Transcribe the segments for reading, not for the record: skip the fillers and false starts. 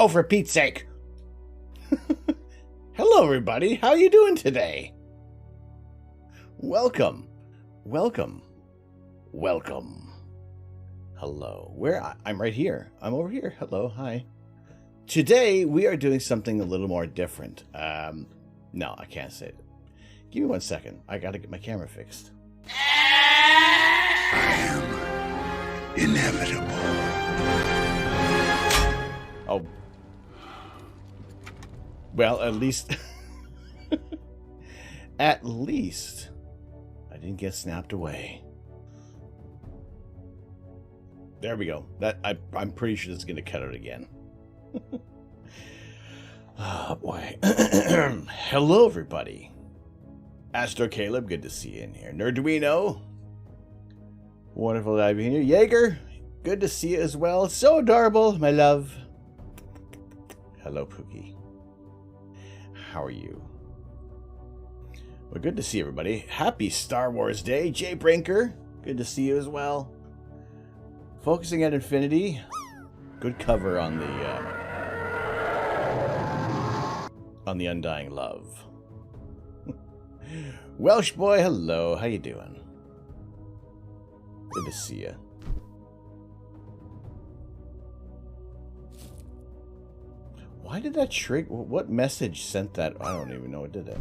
Oh, for Pete's sake. Hello, everybody. How you doing today? Welcome. Welcome. Welcome. Hello. I'm right here. I'm over here. Hello. Hi. Today, we are doing something a little more different. No, I can't say it. Give me 1 second. I gotta get my camera fixed. I am inevitable. Oh. Well, at least... at least... I didn't get snapped away. There we go. I'm pretty sure this is going to cut out again. Oh, boy. Hello, everybody. Astro Caleb, good to see you in here. Nerduino, wonderful to have you here. Jaeger, good to see you as well. So adorable, my love. Hello, Pookie. How are you? Well, good to see everybody. Happy Star Wars Day. Jay Brinker, good to see you as well. Focusing at Infinity. Good cover on the Undying Love. Welsh boy, hello. How you doing? Good to see you. Why did that trigger? What message sent that? I don't even know what did it.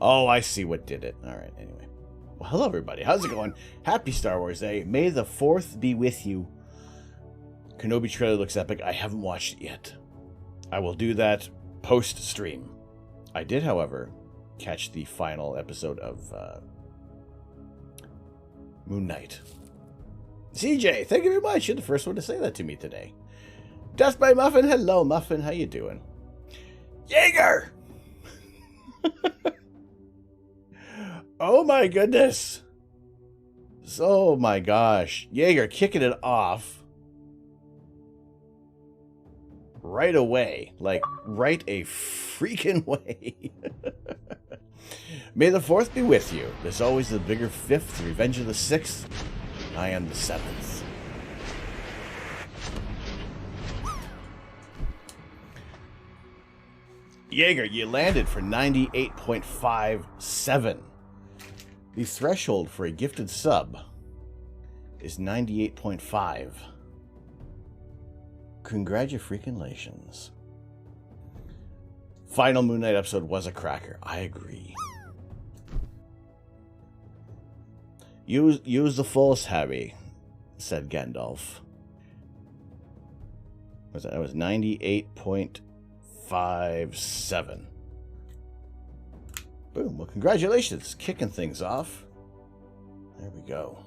Oh, I see what did it. All right, anyway. Well, hello, everybody. How's it going? Happy Star Wars Day. May the 4th be with you. Kenobi trailer looks epic. I haven't watched it yet. I will do that post-stream. I did, however, catch the final episode of Moon Knight. CJ, thank you very much. You're the first one to say that to me today. Dust by Muffin, hello Muffin, how you doing? Jaeger! Oh my goodness. Oh my gosh. Jaeger kicking it off. Right away. Like, right a freaking way. May the 4th be with you. There's always the bigger 5th, the Revenge of the 6th. I am the 7th. Jaeger, you landed for 98.57. The threshold for a gifted sub is 98.5. Congratulations. Final Moon Knight episode was a cracker. I agree. Use the Force, Harry, said Gandalf. That was 98.57. Boom. Well, congratulations. Kicking things off. There we go. All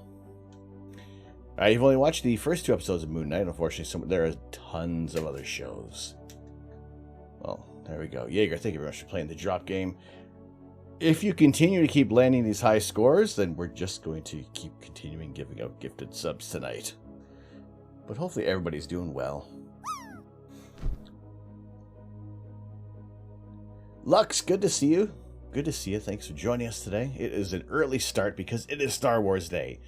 right, you've only watched the first 2 episodes of Moon Knight. Unfortunately, there are tons of other shows. Well, there we go. Jaeger, thank you very much for playing the drop game. If you continue to keep landing these high scores, then we're just going to keep continuing giving out gifted subs tonight. But hopefully everybody's doing well. Lux, good to see you. Good to see you. Thanks for joining us today. It is an early start because it is Star Wars Day.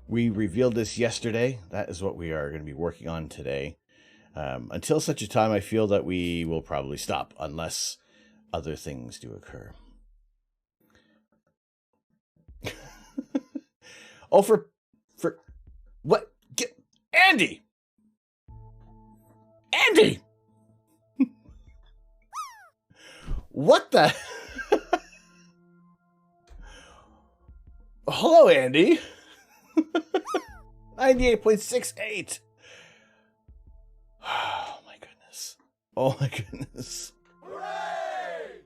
We revealed this yesterday. That is what we are going to be working on today. Until such a time, I feel that we will probably stop unless other things do occur. Oh, for what? Andy! Andy! What the? Hello, Andy. 98.68. Oh, my goodness. Oh, my goodness. Hooray!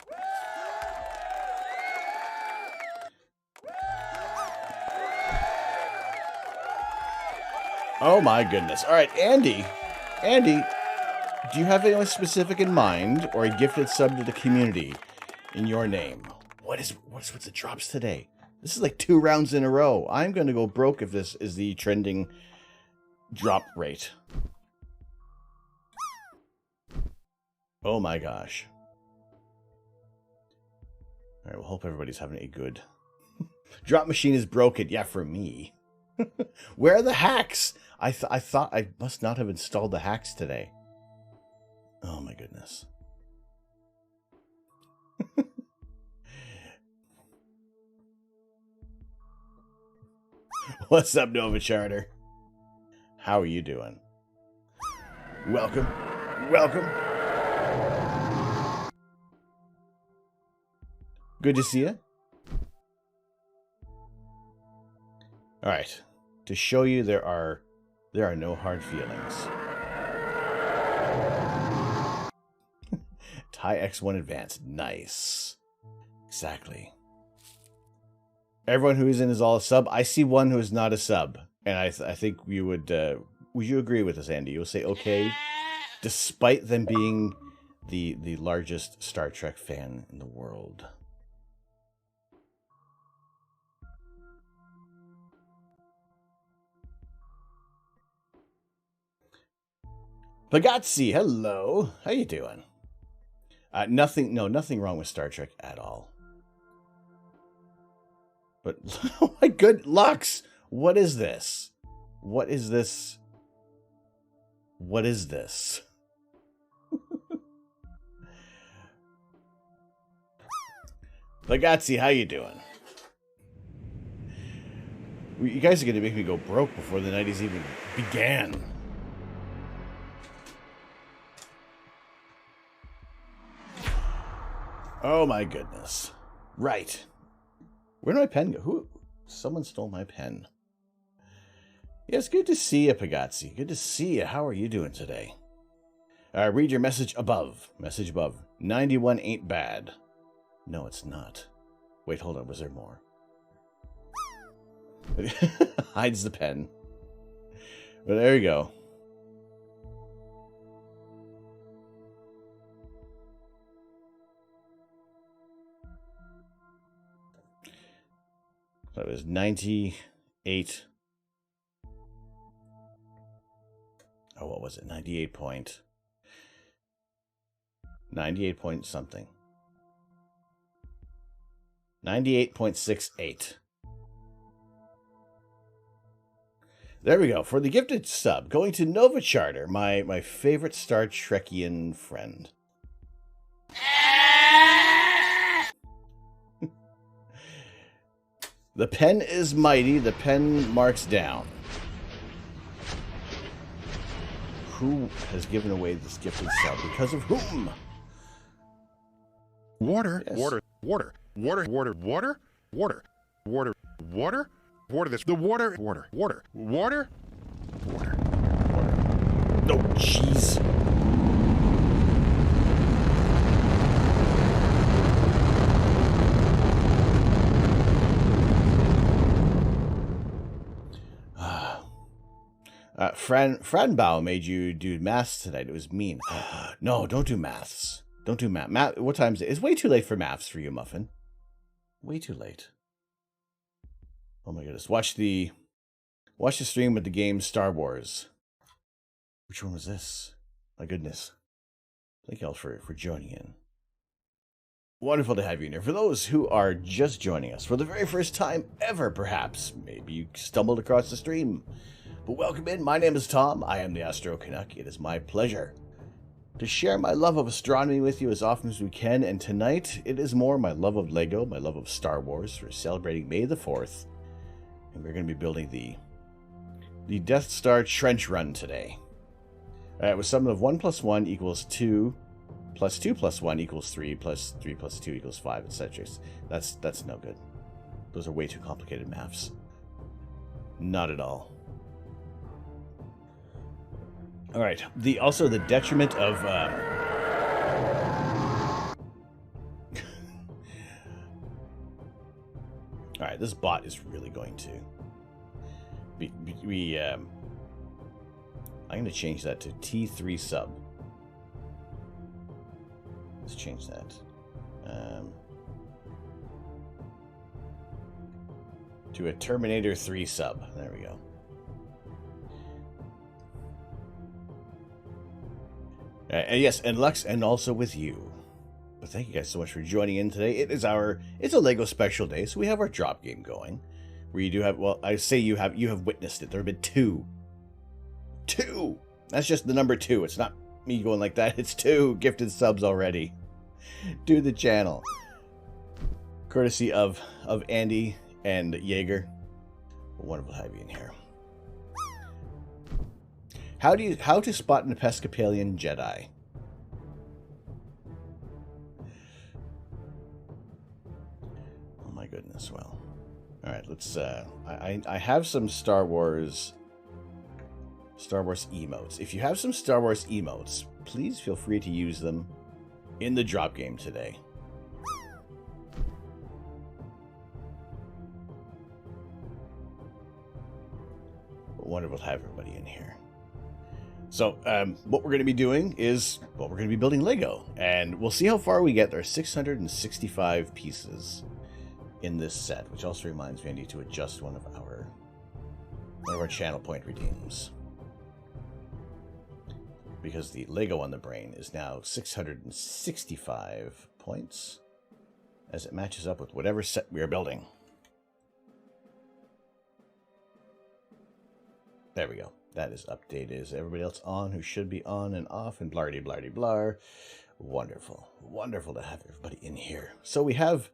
Oh, my goodness. All right, Andy. Andy, do you have anyone specific in mind or a gifted sub to the community in your name? What's with the drops today? This is like 2 rounds in a row. I'm going to go broke if this is the trending drop rate. Oh my gosh. All right, we'll hope everybody's having a good... Drop machine is broken. Yeah, for me. Where are the hacks? I thought I must not have installed the hacks today. Oh my goodness. What's up, Nova Charter? How are you doing? Welcome. Welcome. Good to see you. All right. To show you there are no hard feelings. Thai X1 Advanced. Nice. Exactly. Everyone who is in is all a sub. I see one who is not a sub. And I think you would you agree with us, Andy? You'll say okay, despite them being the largest Star Trek fan in the world. Pagazzi, hello. How you doing? Nothing wrong with Star Trek at all. But, oh my good, Lux, what is this? What is this? What is this? Pagazzi, how you doing? You guys are going to make me go broke before the night is even began. Oh my goodness. Right. Where did my pen go? Someone stole my pen. Yes, good to see you, Pagazzi. Good to see you. How are you doing today? Read your message above. Message above. 91 ain't bad. No, it's not. Wait, hold on. Was there more? Hides the pen. But there you go. That was 98. Oh, what was it? 98 point something. 98.68. There we go. For the gifted sub, going to Nova Charter, my favorite Star Trekian friend. The pen is mighty. The pen marks down. Who has given away this gifted sub? Because of whom? Water, yes. water, water, water, water, water, water, water, water, water. This the water, water, water, water, water, water. No, jeez. Franbau made you do maths tonight. It was mean. No, don't do maths. Don't do math. What time is it? It's way too late for maths for you, Muffin. Way too late. Oh my goodness. Watch the stream with the game Star Wars. Which one was this? My goodness. Thank y'all for joining in. Wonderful to have you in here. For those who are just joining us for the very first time ever, perhaps, maybe you stumbled across the stream. But welcome in. My name is Tom. I am the Astro Canuck. It is my pleasure to share my love of astronomy with you as often as we can. And tonight, it is more my love of Lego, my love of Star Wars. We're celebrating May the 4th. And we're going to be building the Death Star Trench Run today. With sum of 1 plus 1 equals 2, plus 2 plus 1 equals 3, plus 3 plus 2 equals 5, etc. That's no good. Those are way too complicated maths. Not at all. All right. Also the detriment of all right, this bot is really going to I'm going to change that to T3 sub. Let's change that. To a Terminator 3 sub. There we go. And yes, and Lux, and also with you. But thank you guys so much for joining in today. It's a Lego special day, so we have our drop game going. Where you do have, well, I say you have witnessed it. There have been 2. 2! That's just the number 2. It's not me going like that. It's 2 gifted subs already to the channel. Courtesy of Andy and Jaeger. Wonderful to have you in here. How to spot an Episcopalian Jedi? Oh my goodness, well. Alright, let's I have some Star Wars emotes. If you have some Star Wars emotes, please feel free to use them in the drop game today. Wonderful to have everybody in here. So, what we're going to be doing is, well, we're going to be building Lego, and we'll see how far we get. There are 665 pieces in this set, which also reminds me I need to adjust one of our channel point redeems. Because the Lego on the brain is now 665 points, as it matches up with whatever set we are building. There we go. That is updated. Is everybody else on who should be on and off and blardy blardy blar? Wonderful. Wonderful to have everybody in here. So we got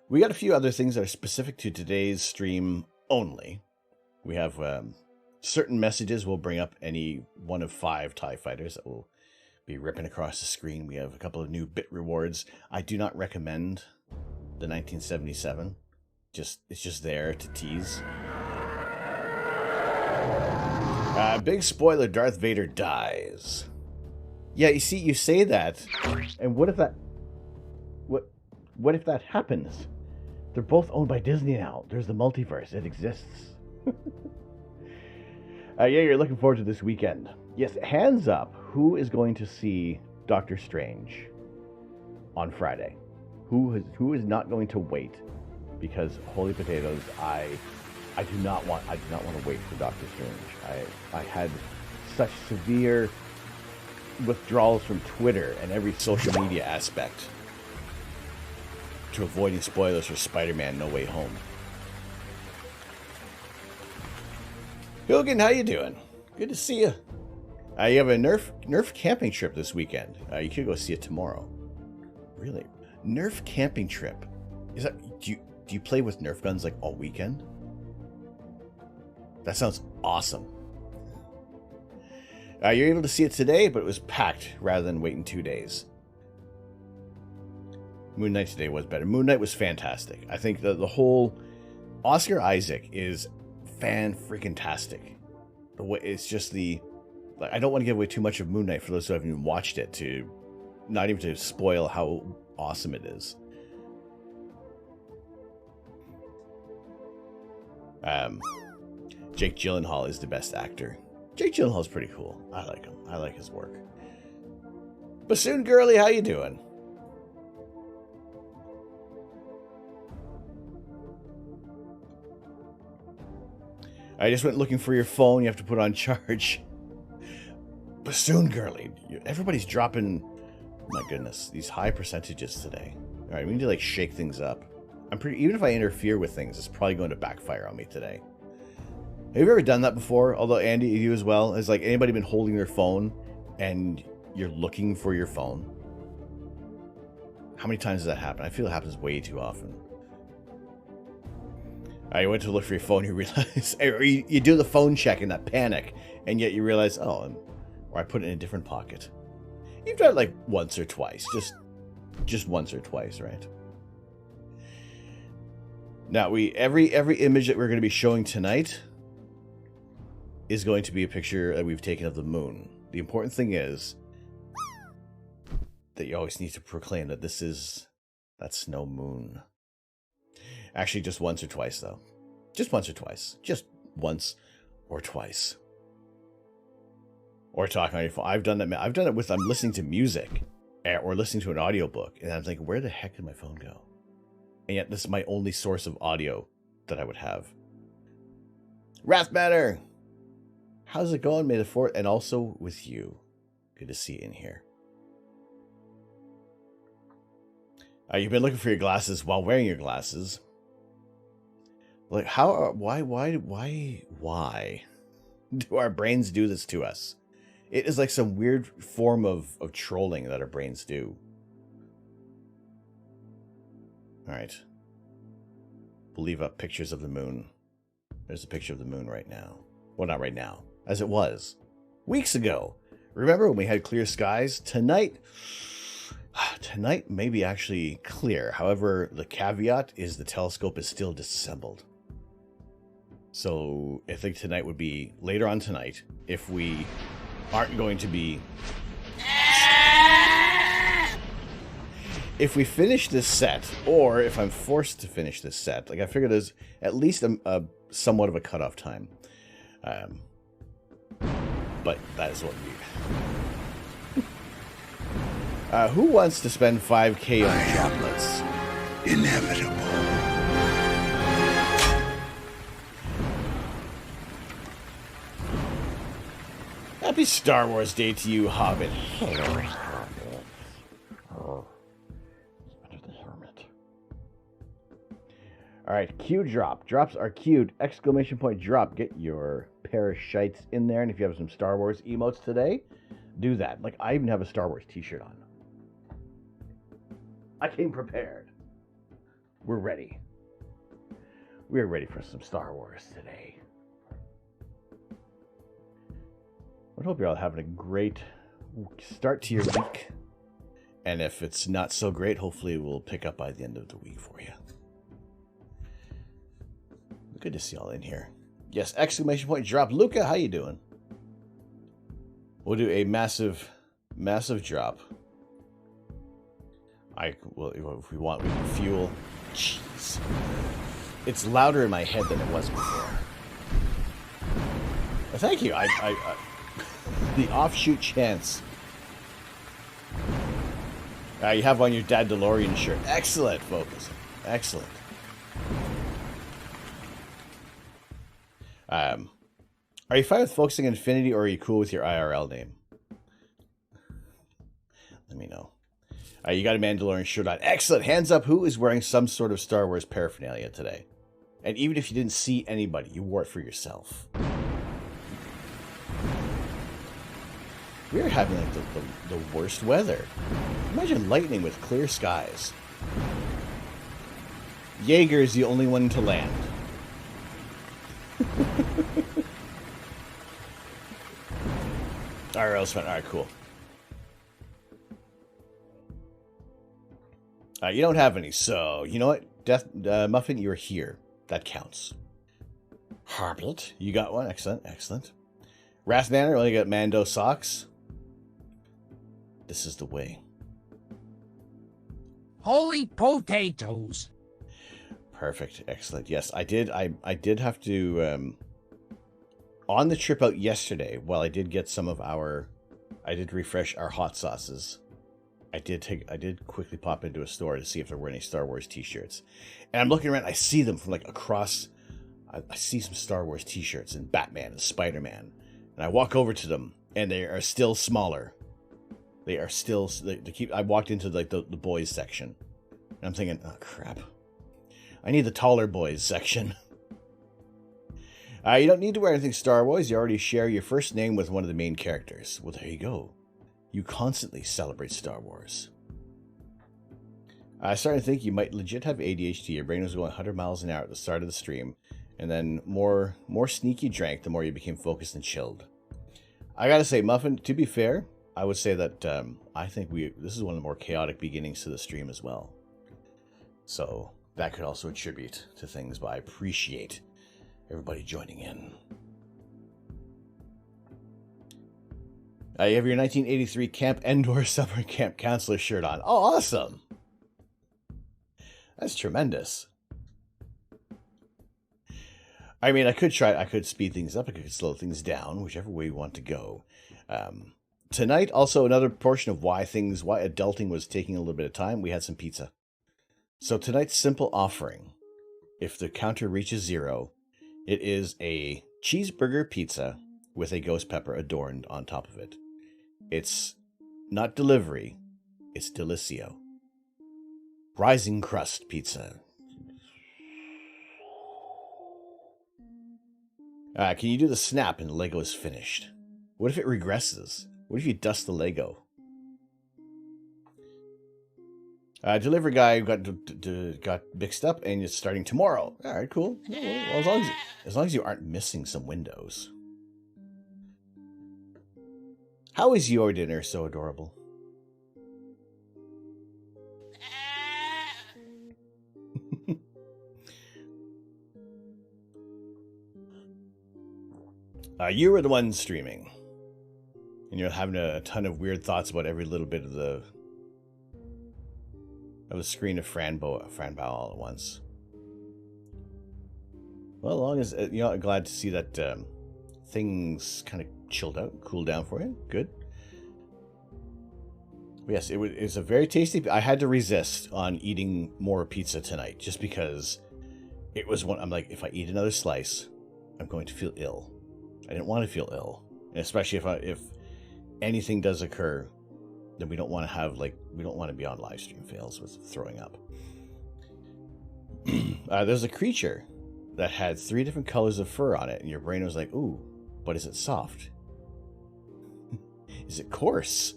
a few other things that are specific to today's stream only. We have certain messages. We'll bring up any one of 5 TIE fighters that will be ripping across the screen. We have a couple of new bit rewards. I do not recommend the 1977. It's just there to tease. Big spoiler, Darth Vader dies. Yeah, you see, you say that, and what if that happens? They're both owned by Disney now. There's the multiverse. It exists. Yeah, you're looking forward to this weekend. Yes, hands up. Who is going to see Doctor Strange on Friday? Who is not going to wait? Because holy potatoes, I do not want to wait for Doctor Strange. I had such severe withdrawals from Twitter and every social media aspect to avoiding spoilers for Spider-Man No Way Home. Hogan, how you doing? Good to see you. You have a Nerf camping trip this weekend. You could go see it tomorrow. Really? Nerf camping trip? Is that do you play with Nerf guns like all weekend? That sounds awesome. You're able to see it today, but it was packed rather than waiting 2 days. Moon Knight today was better. Moon Knight was fantastic. I think the whole Oscar Isaac is fan-freaking-tastic. The way it's just I don't want to give away too much of Moon Knight for those who haven't even watched it, to not even to spoil how awesome it is. Jake Gyllenhaal is the best actor. Jake Gyllenhaal's pretty cool. I like him. I like his work. Bassoon Girly, how you doing? I just went looking for your phone. You have to put on charge. Bassoon Girly. Everybody's dropping, my goodness, these high percentages today. All right, we need to shake things up. Even if I interfere with things, it's probably going to backfire on me today. Have you ever done that before? Although, Andy, you as well. Has anybody been holding their phone and you're looking for your phone? How many times does that happen? I feel it happens way too often. You went to look for your phone, you realize, or you do the phone check in that panic, and yet you realize, or I put it in a different pocket. You've done it once or twice, just once or twice, right? Now every image that we're going to be showing tonight is going to be a picture that we've taken of the moon. The important thing is that you always need to proclaim that that's no moon. Actually, just once or twice, though. Just once or twice. Just once or twice. Or talking on your phone. I've done that. I've done it with, I'm listening to music or listening to an audiobook, and I'm thinking, where the heck did my phone go? And yet, this is my only source of audio that I would have. Wrathmatter! How's it going? May the 4th, and also with you. Good to see you in here. You've been looking for your glasses while wearing your glasses. Why do our brains do this to us? It is like some weird form of trolling that our brains do. All right. We'll leave up pictures of the moon. There's a picture of the moon right now. Well, not right now, as it was weeks ago. Remember when we had clear skies? Tonight may be actually clear. However, the caveat is the telescope is still disassembled. So I think tonight would be later on tonight if we aren't going to be... If we finish this set, or if I'm forced to finish this set, like I figure there's at least a somewhat of a cutoff time. But that is what we... who wants to spend 5K on chocolates? Inevitable. Happy Star Wars Day to you, Hobbit. Alright, Q drop. Drops are queued. Exclamation point drop. Get your parashites in there. And if you have some Star Wars emotes today, do that. Like, I even have a Star Wars t-shirt on. I came prepared. We're ready. We're ready for some Star Wars today. I hope you're all having a great start to your week. And if it's not so great, hopefully we'll pick up by the end of the week for you. Good to see y'all in here. Yes, exclamation point drop. Luca, how you doing? We'll do a massive drop. Well, if we want, we can fuel. Jeez. It's louder in my head than it was before. Well, thank you. The offshoot chance. You have on your Dad DeLorean shirt. Excellent, Focus. Excellent. Are you fine with focusing Infinity, or are you cool with your IRL name? Let me know. You got a Mandalorian shirt on. Excellent. Hands up who is wearing some sort of Star Wars paraphernalia today. And even if you didn't see anybody, you wore it for yourself. We're having like the worst weather. Imagine lightning with clear skies. Jaeger is the only one to land. IRL spent. Alright, cool. You don't have any, so you know what? Muffin, you're here. That counts. Hobbit, you got one. Excellent, excellent. Rathbanner only got Mando socks. This is the way. Holy potatoes! Perfect, excellent. Yes, I did. I did have to. On the trip out yesterday, while I did get some of I did refresh our hot sauces. I did quickly pop into a store to see if there were any Star Wars t-shirts. And I'm looking around, I see them from like across, I see some Star Wars t-shirts and Batman and Spider-Man. And I walk over to them and they are still smaller. They are still, I walked into like the boys section. And I'm thinking, oh crap. I need the taller boys section. You don't need to wear anything Star Wars. You already share your first name with one of the main characters. Well, there you go. You constantly celebrate Star Wars. I started to think you might legit have ADHD. Your brain was going 100 miles an hour at the start of the stream. And then more sneaky drank, the more you became focused and chilled. I gotta say, Muffin, to be fair, I would say that I think this is one of the more chaotic beginnings to the stream as well. So that could also attribute to things, but I appreciate everybody joining in. You have your 1983 Camp Endor Summer Camp Counselor shirt on. Oh, awesome! That's tremendous. I mean, I could speed things up, I could slow things down, whichever way you want to go. Tonight, also another portion of why adulting was taking a little bit of time, we had some pizza. So tonight's simple offering, if the counter reaches 0, it is a cheeseburger pizza with a ghost pepper adorned on top of it. It's not delivery, it's Delicio. Rising crust pizza. Can you do the snap and Lego is finished? What if it regresses? What if you dust the Lego? Delivery guy got mixed up, and it's starting tomorrow. All right, cool. Well, as long as you aren't missing some windows. How is your dinner so adorable? You were the one streaming, and you're having a ton of weird thoughts about every little bit of the screen of Franbow all at once. Well, as long as I'm glad to see that things kind of chilled out, cooled down for you. Good. Yes, it's a very tasty. I had to resist on eating more pizza tonight, just because it was one. I'm like, if I eat another slice, I'm going to feel ill. I didn't want to feel ill, and especially if anything does occur, then we don't want to be on live stream fails with throwing up. There's a creature that had 3 different colors of fur on it, and your brain was like, ooh, but is it soft? Is it coarse?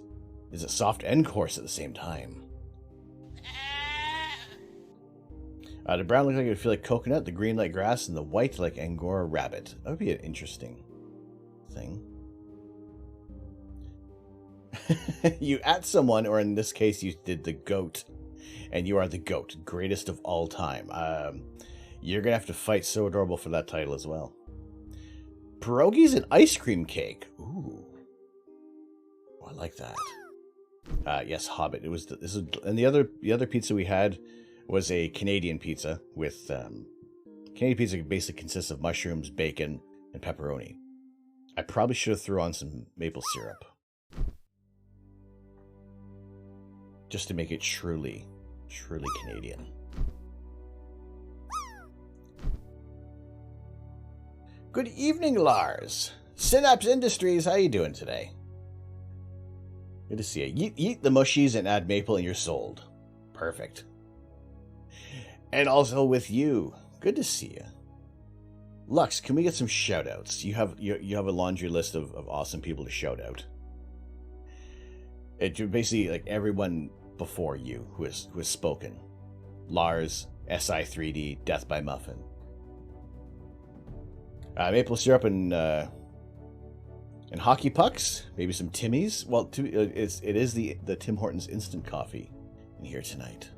Is it soft and coarse at the same time? The brown looked like it would feel like coconut, the green like grass, and the white like Angora rabbit. That would be an interesting thing. You at someone, or in this case, you did the goat, and you are the goat, greatest of all time. You're gonna have to fight So Adorable for that title as well. Pierogies and ice cream cake. Ooh, oh, I like that. Yes, Hobbit. It was and the other pizza we had was a Canadian pizza with Canadian pizza basically consists of mushrooms, bacon, and pepperoni. I probably should have threw on some maple syrup, just to make it truly Canadian. Good evening, Lars. Synapse Industries, how you doing today? Good to see you. Eat the mushies and add maple and you're sold. Perfect. And also with you. Good to see you. Lux, can we get some shout-outs? You have a laundry list of awesome people to shout out. It basically like everyone before you who has spoken. Lars, SI3D, Death by Muffin. Maple syrup and hockey pucks. Maybe some Timmy's. Well, it is the Tim Hortons instant coffee in here tonight.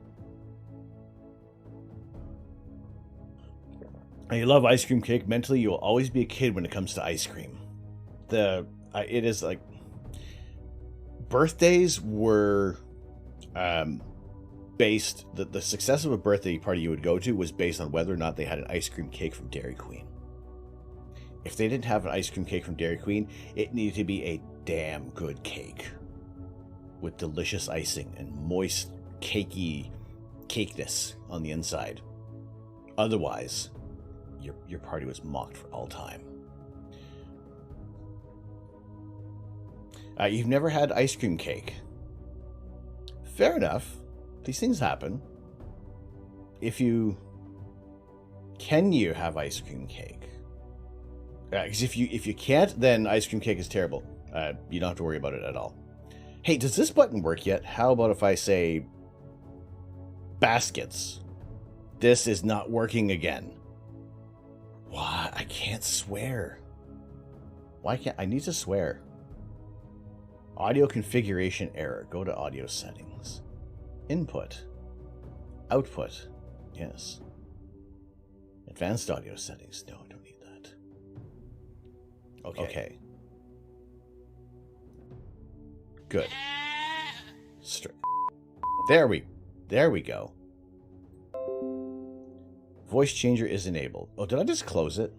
And you love ice cream cake. Mentally, you will always be a kid when it comes to ice cream. It is like birthdays were based. The success of a birthday party you would go to was based on whether or not they had an ice cream cake from Dairy Queen. If they didn't have an ice cream cake from Dairy Queen, it needed to be a damn good cake with delicious icing and moist, cakey cakeness on the inside. Otherwise, your party was mocked for all time. You've never had ice cream cake. Fair enough. These things happen. Can you have ice cream cake? Because if you can't, then ice cream cake is terrible. You don't have to worry about it at all. Hey, does this button work yet? How about if I say baskets? This is not working again. Why? I can't swear. Why can't I need to swear? Audio configuration error. Go to audio settings. Input. Output. Yes. Advanced audio settings. No, I don't need that. Okay. Good. There we go. Voice changer is enabled. Oh, did I just close it?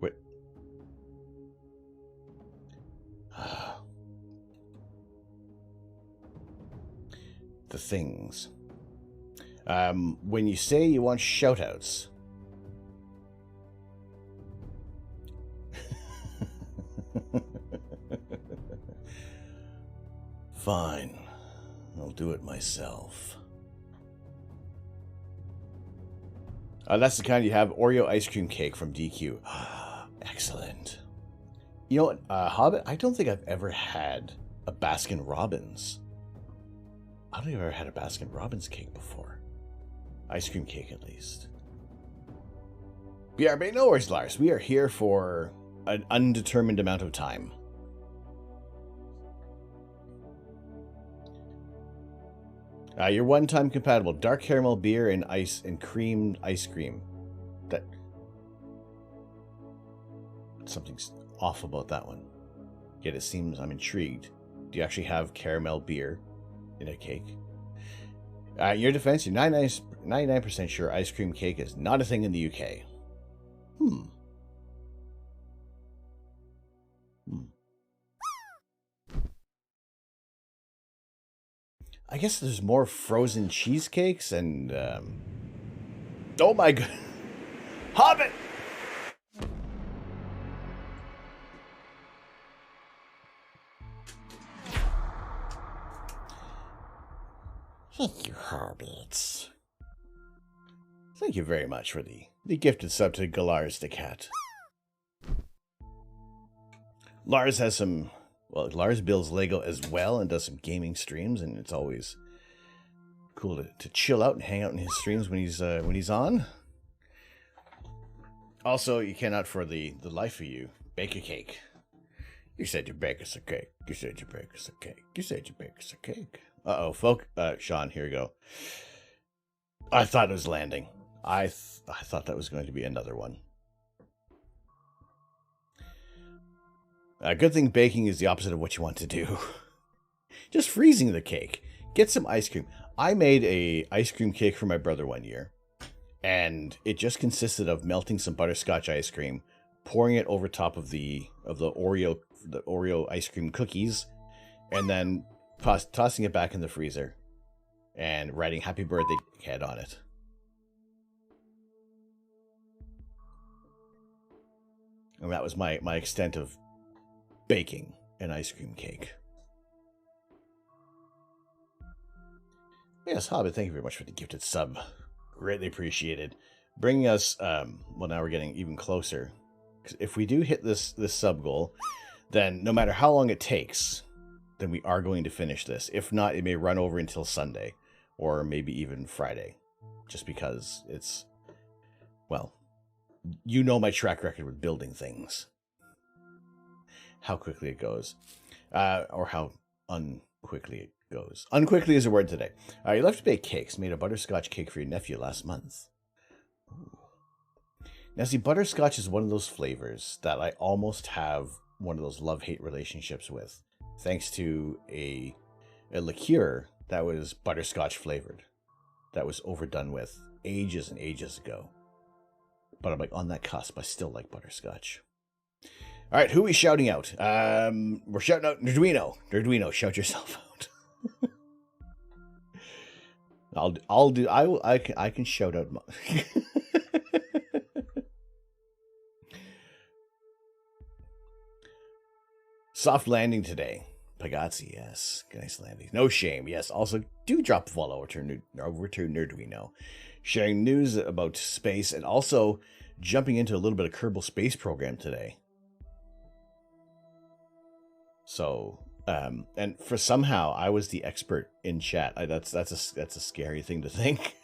Wait. The things. When you say you want shoutouts. Fine. I'll do it myself. That's the kind you have. Oreo ice cream cake from DQ. Excellent. You know what, Hobbit, I don't think I've ever had a Baskin Robbins. I don't think I've ever had a Baskin Robbins cake before. Ice cream cake, at least. BRB, no worries, Lars. We are here for an undetermined amount of time. Your one-time compatible dark caramel beer and ice and creamed ice cream. That something's off about that one. Yet it seems I'm intrigued. Do you actually have caramel beer in a cake? In your defense, you're 99% sure ice cream cake is not a thing in the UK. I guess there's more frozen cheesecakes and, oh my god. Hobbit! Thank you, Hobbits. Thank you very much for the gifted sub to Galars the Cat. Lars has some... Well, Lars builds Lego as well and does some gaming streams, and it's always cool to chill out and hang out in his streams when he's on. Also, you cannot, for the life of you, bake a cake. You said you bake us a cake. You said you bake us a cake. You said you bake us a cake. Uh-oh, folk. Sean, here you go. I thought it was landing. I thought that was going to be another one. A good thing baking is the opposite of what you want to do. Just freezing the cake. Get some ice cream. I made a ice cream cake for my brother one year, and it just consisted of melting some butterscotch ice cream, pouring it over top of the Oreo ice cream cookies, and then tossing it back in the freezer and writing "Happy Birthday" head on it. And that was my extent of baking an ice cream cake. Yes, Hobbit, thank you very much for the gifted sub. Greatly appreciated. Bringing us, well, now we're getting even closer. 'Cause if we do hit this sub goal, then no matter how long it takes, then we are going to finish this. If not, it may run over until Sunday, or maybe even Friday. Just because it's, well, you know my track record with building things. How quickly it goes. Or how unquickly it goes. Unquickly is a word today. You left to bake cakes. Made a butterscotch cake for your nephew last month. Ooh. Now see, butterscotch is one of those flavors that I almost have one of those love-hate relationships with. Thanks to a liqueur that was butterscotch flavored. That was overdone with ages and ages ago. But I'm like on that cusp. I still like butterscotch. All right, who are we shouting out? We're shouting out Nerduino. Nerduino, shout yourself out. I can shout out. Soft landing today. Pagazzi, yes. Nice landing. No shame, yes. Also, do drop a follow over to Nerduino. Sharing news about space and also jumping into a little bit of Kerbal Space Program today. So, and for somehow I was the expert in chat. That's a scary thing to think.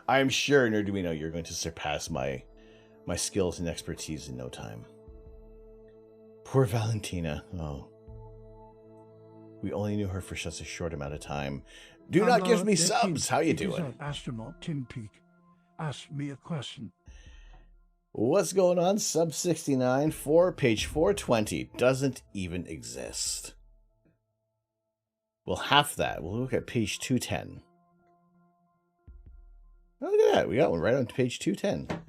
I'm sure, Nerduino, you're going to surpass my skills and expertise in no time. Poor Valentina. Oh, we only knew her for such a short amount of time. Do not give me subs. How you doing? Astronaut Tim Peak asked me a question. What's going on? Sub 69 for page 420 doesn't even exist. Well, half that. We'll look at page 210. Oh, look at that. We got one right on page 210.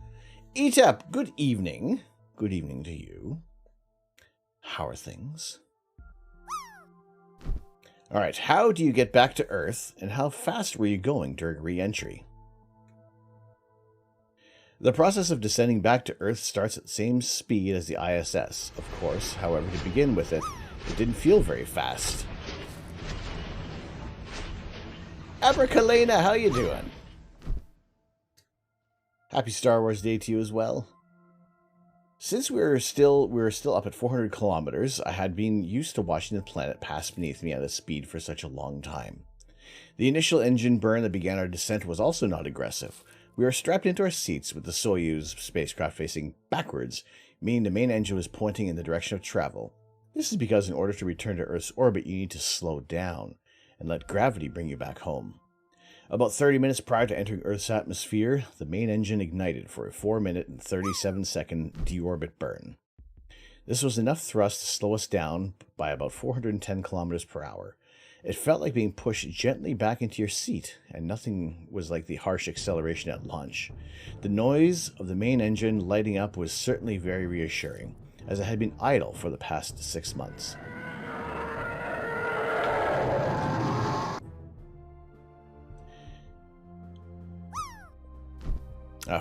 ETAP, good evening. Good evening to you. How are things? All right. How do you get back to Earth, and how fast were you going during re-entry? The process of descending back to Earth starts at the same speed as the ISS, of course. However, to begin with it didn't feel very fast. Abrakalena, how you doing? Happy Star Wars Day to you as well. Since we were still up at 400 kilometers, I had been used to watching the planet pass beneath me at a speed for such a long time. The initial engine burn that began our descent was also not aggressive. We were strapped into our seats with the Soyuz spacecraft facing backwards, meaning the main engine was pointing in the direction of travel. This is because in order to return to Earth's orbit, you need to slow down and let gravity bring you back home. About 30 minutes prior to entering Earth's atmosphere, the main engine ignited for a 4-minute and 37-second deorbit burn. This was enough thrust to slow us down by about 410 kilometers per hour. It felt like being pushed gently back into your seat, and nothing was like the harsh acceleration at launch. The noise of the main engine lighting up was certainly very reassuring, as it had been idle for the past 6 months.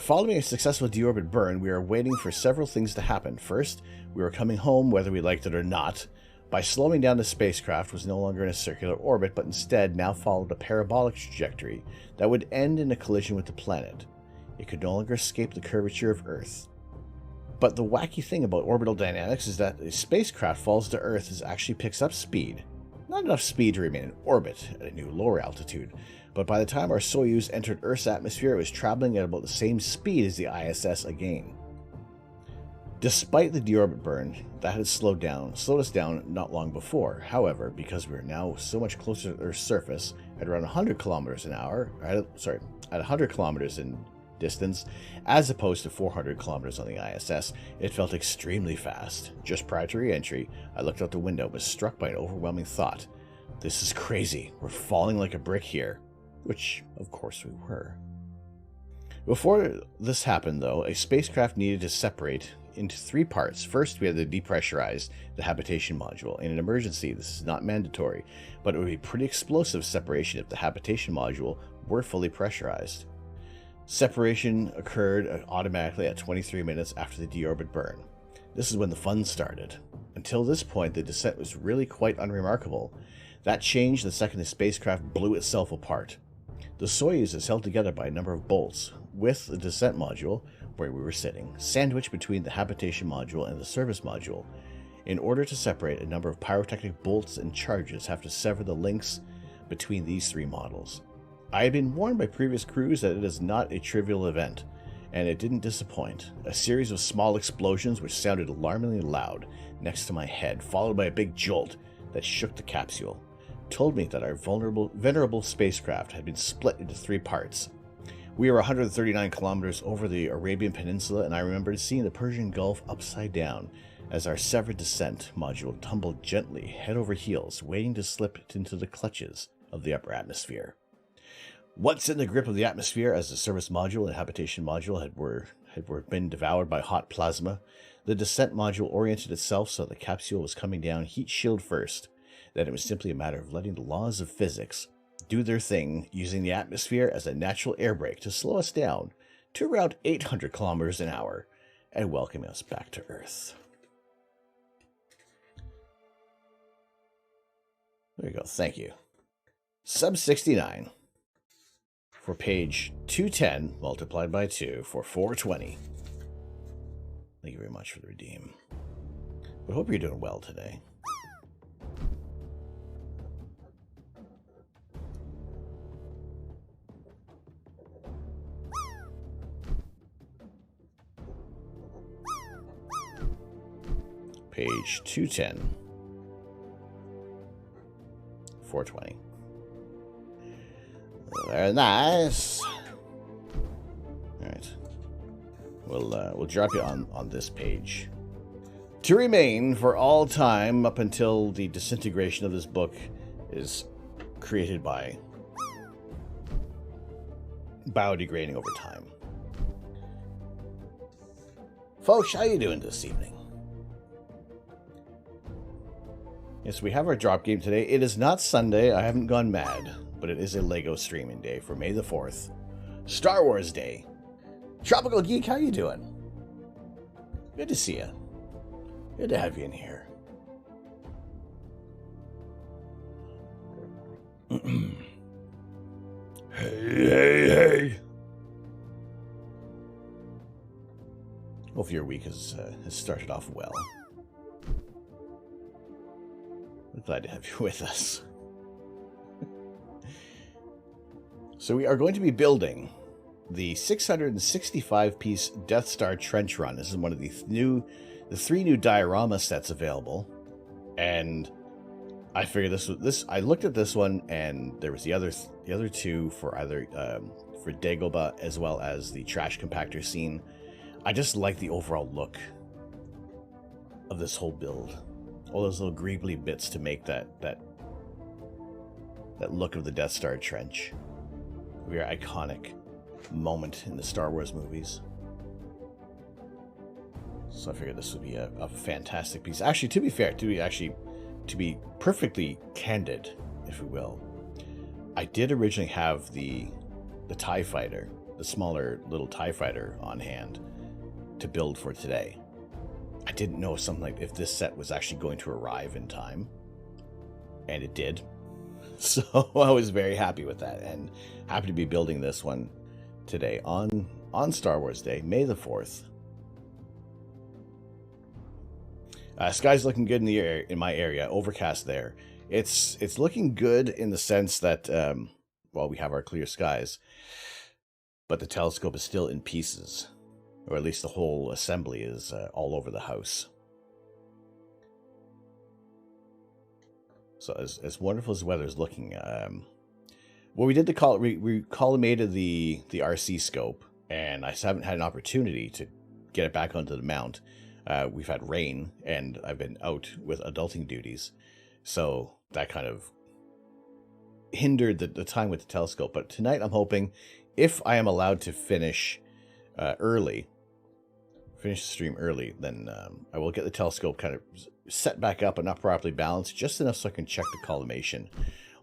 Following a successful deorbit burn, we were waiting for several things to happen. First, we were coming home whether we liked it or not. By slowing down, the spacecraft was no longer in a circular orbit, but instead now followed a parabolic trajectory that would end in a collision with the planet. It could no longer escape the curvature of Earth. But the wacky thing about orbital dynamics is that a spacecraft falls to Earth as it actually picks up speed. Not enough speed to remain in orbit at a new lower altitude, but by the time our Soyuz entered Earth's atmosphere, it was traveling at about the same speed as the ISS again. Despite the deorbit burn, that had slowed us down not long before. However, because we are now so much closer to Earth's surface, at around 100 kilometers an hour, at 100 kilometers in distance, as opposed to 400 kilometers on the ISS, it felt extremely fast. Just prior to re-entry, I looked out the window and was struck by an overwhelming thought. This is crazy. We're falling like a brick here. Which, of course, we were. Before this happened, though, a spacecraft needed to separate into 3 parts. First, we had to depressurize the habitation module. In an emergency, this is not mandatory, but it would be pretty explosive separation if the habitation module were fully pressurized. Separation occurred automatically at 23 minutes after the deorbit burn. This is when the fun started. Until this point, the descent was really quite unremarkable. That changed the second the spacecraft blew itself apart. The Soyuz is held together by a number of bolts, with the descent module, where we were sitting, sandwiched between the habitation module and the service module. In order to separate, a number of pyrotechnic bolts and charges have to sever the links between these 3 models. I had been warned by previous crews that it is not a trivial event, and it didn't disappoint. A series of small explosions which sounded alarmingly loud next to my head, followed by a big jolt that shook the capsule, told me that our venerable spacecraft had been split into 3 parts. We were 139 kilometers over the Arabian Peninsula, and I remembered seeing the Persian Gulf upside down as our severed descent module tumbled gently, head over heels, waiting to slip into the clutches of the upper atmosphere. Once in the grip of the atmosphere, as the service module and habitation module had been devoured by hot plasma, the descent module oriented itself so the capsule was coming down heat shield first. Then it was simply a matter of letting the laws of physics do their thing, using the atmosphere as a natural air brake to slow us down to around 800 kilometers an hour and welcome us back to Earth. There you go. Thank you. Sub 69 for page 210 multiplied by 2 for 420. Thank you very much for the redeem. I hope you're doing well today. Page 210. 420. Very nice. Alright. We'll drop you on this page. To remain for all time up until the disintegration of this book is created by biodegrading over time. Folks, how you doing this evening? Yes, we have our drop game today. It is not Sunday. I haven't gone mad, but it is a LEGO streaming day for May the 4th. Star Wars Day. Tropical Geek, how you doing? Good to see you. Good to have you in here. Hey. Hopefully your week has started off well. We're glad to have you with us. So we are going to be building the 665-piece Death Star Trench Run. This is one of the 3 new diorama sets available, and I figured I looked at this one, and there was the other 2 for either for Dagobah as well as the trash compactor scene. I just like the overall look of this whole build. All those little greebly bits to make that look of the Death Star Trench. A very iconic moment in the Star Wars movies. So I figured this would be a fantastic piece. Actually, to be fair, to be perfectly candid, if you will, I did originally have the TIE Fighter, the smaller little TIE Fighter on hand to build for today. I didn't know if this set was actually going to arrive in time, and it did. So I was very happy with that, and happy to be building this one today on Star Wars Day, May the 4th. Sky's looking good in my area. Overcast there. It's looking good in the sense that we have our clear skies, but the telescope is still in pieces, or at least the whole assembly is all over the house. So as wonderful as the weather is looking, we did we collimated the RC scope, and I haven't had an opportunity to get it back onto the mount. We've had rain, and I've been out with adulting duties, so that kind of hindered the time with the telescope. But tonight I'm hoping, if I am allowed to finish the stream early, then I will get the telescope kind of set back up and not properly balanced, just enough so I can check the collimation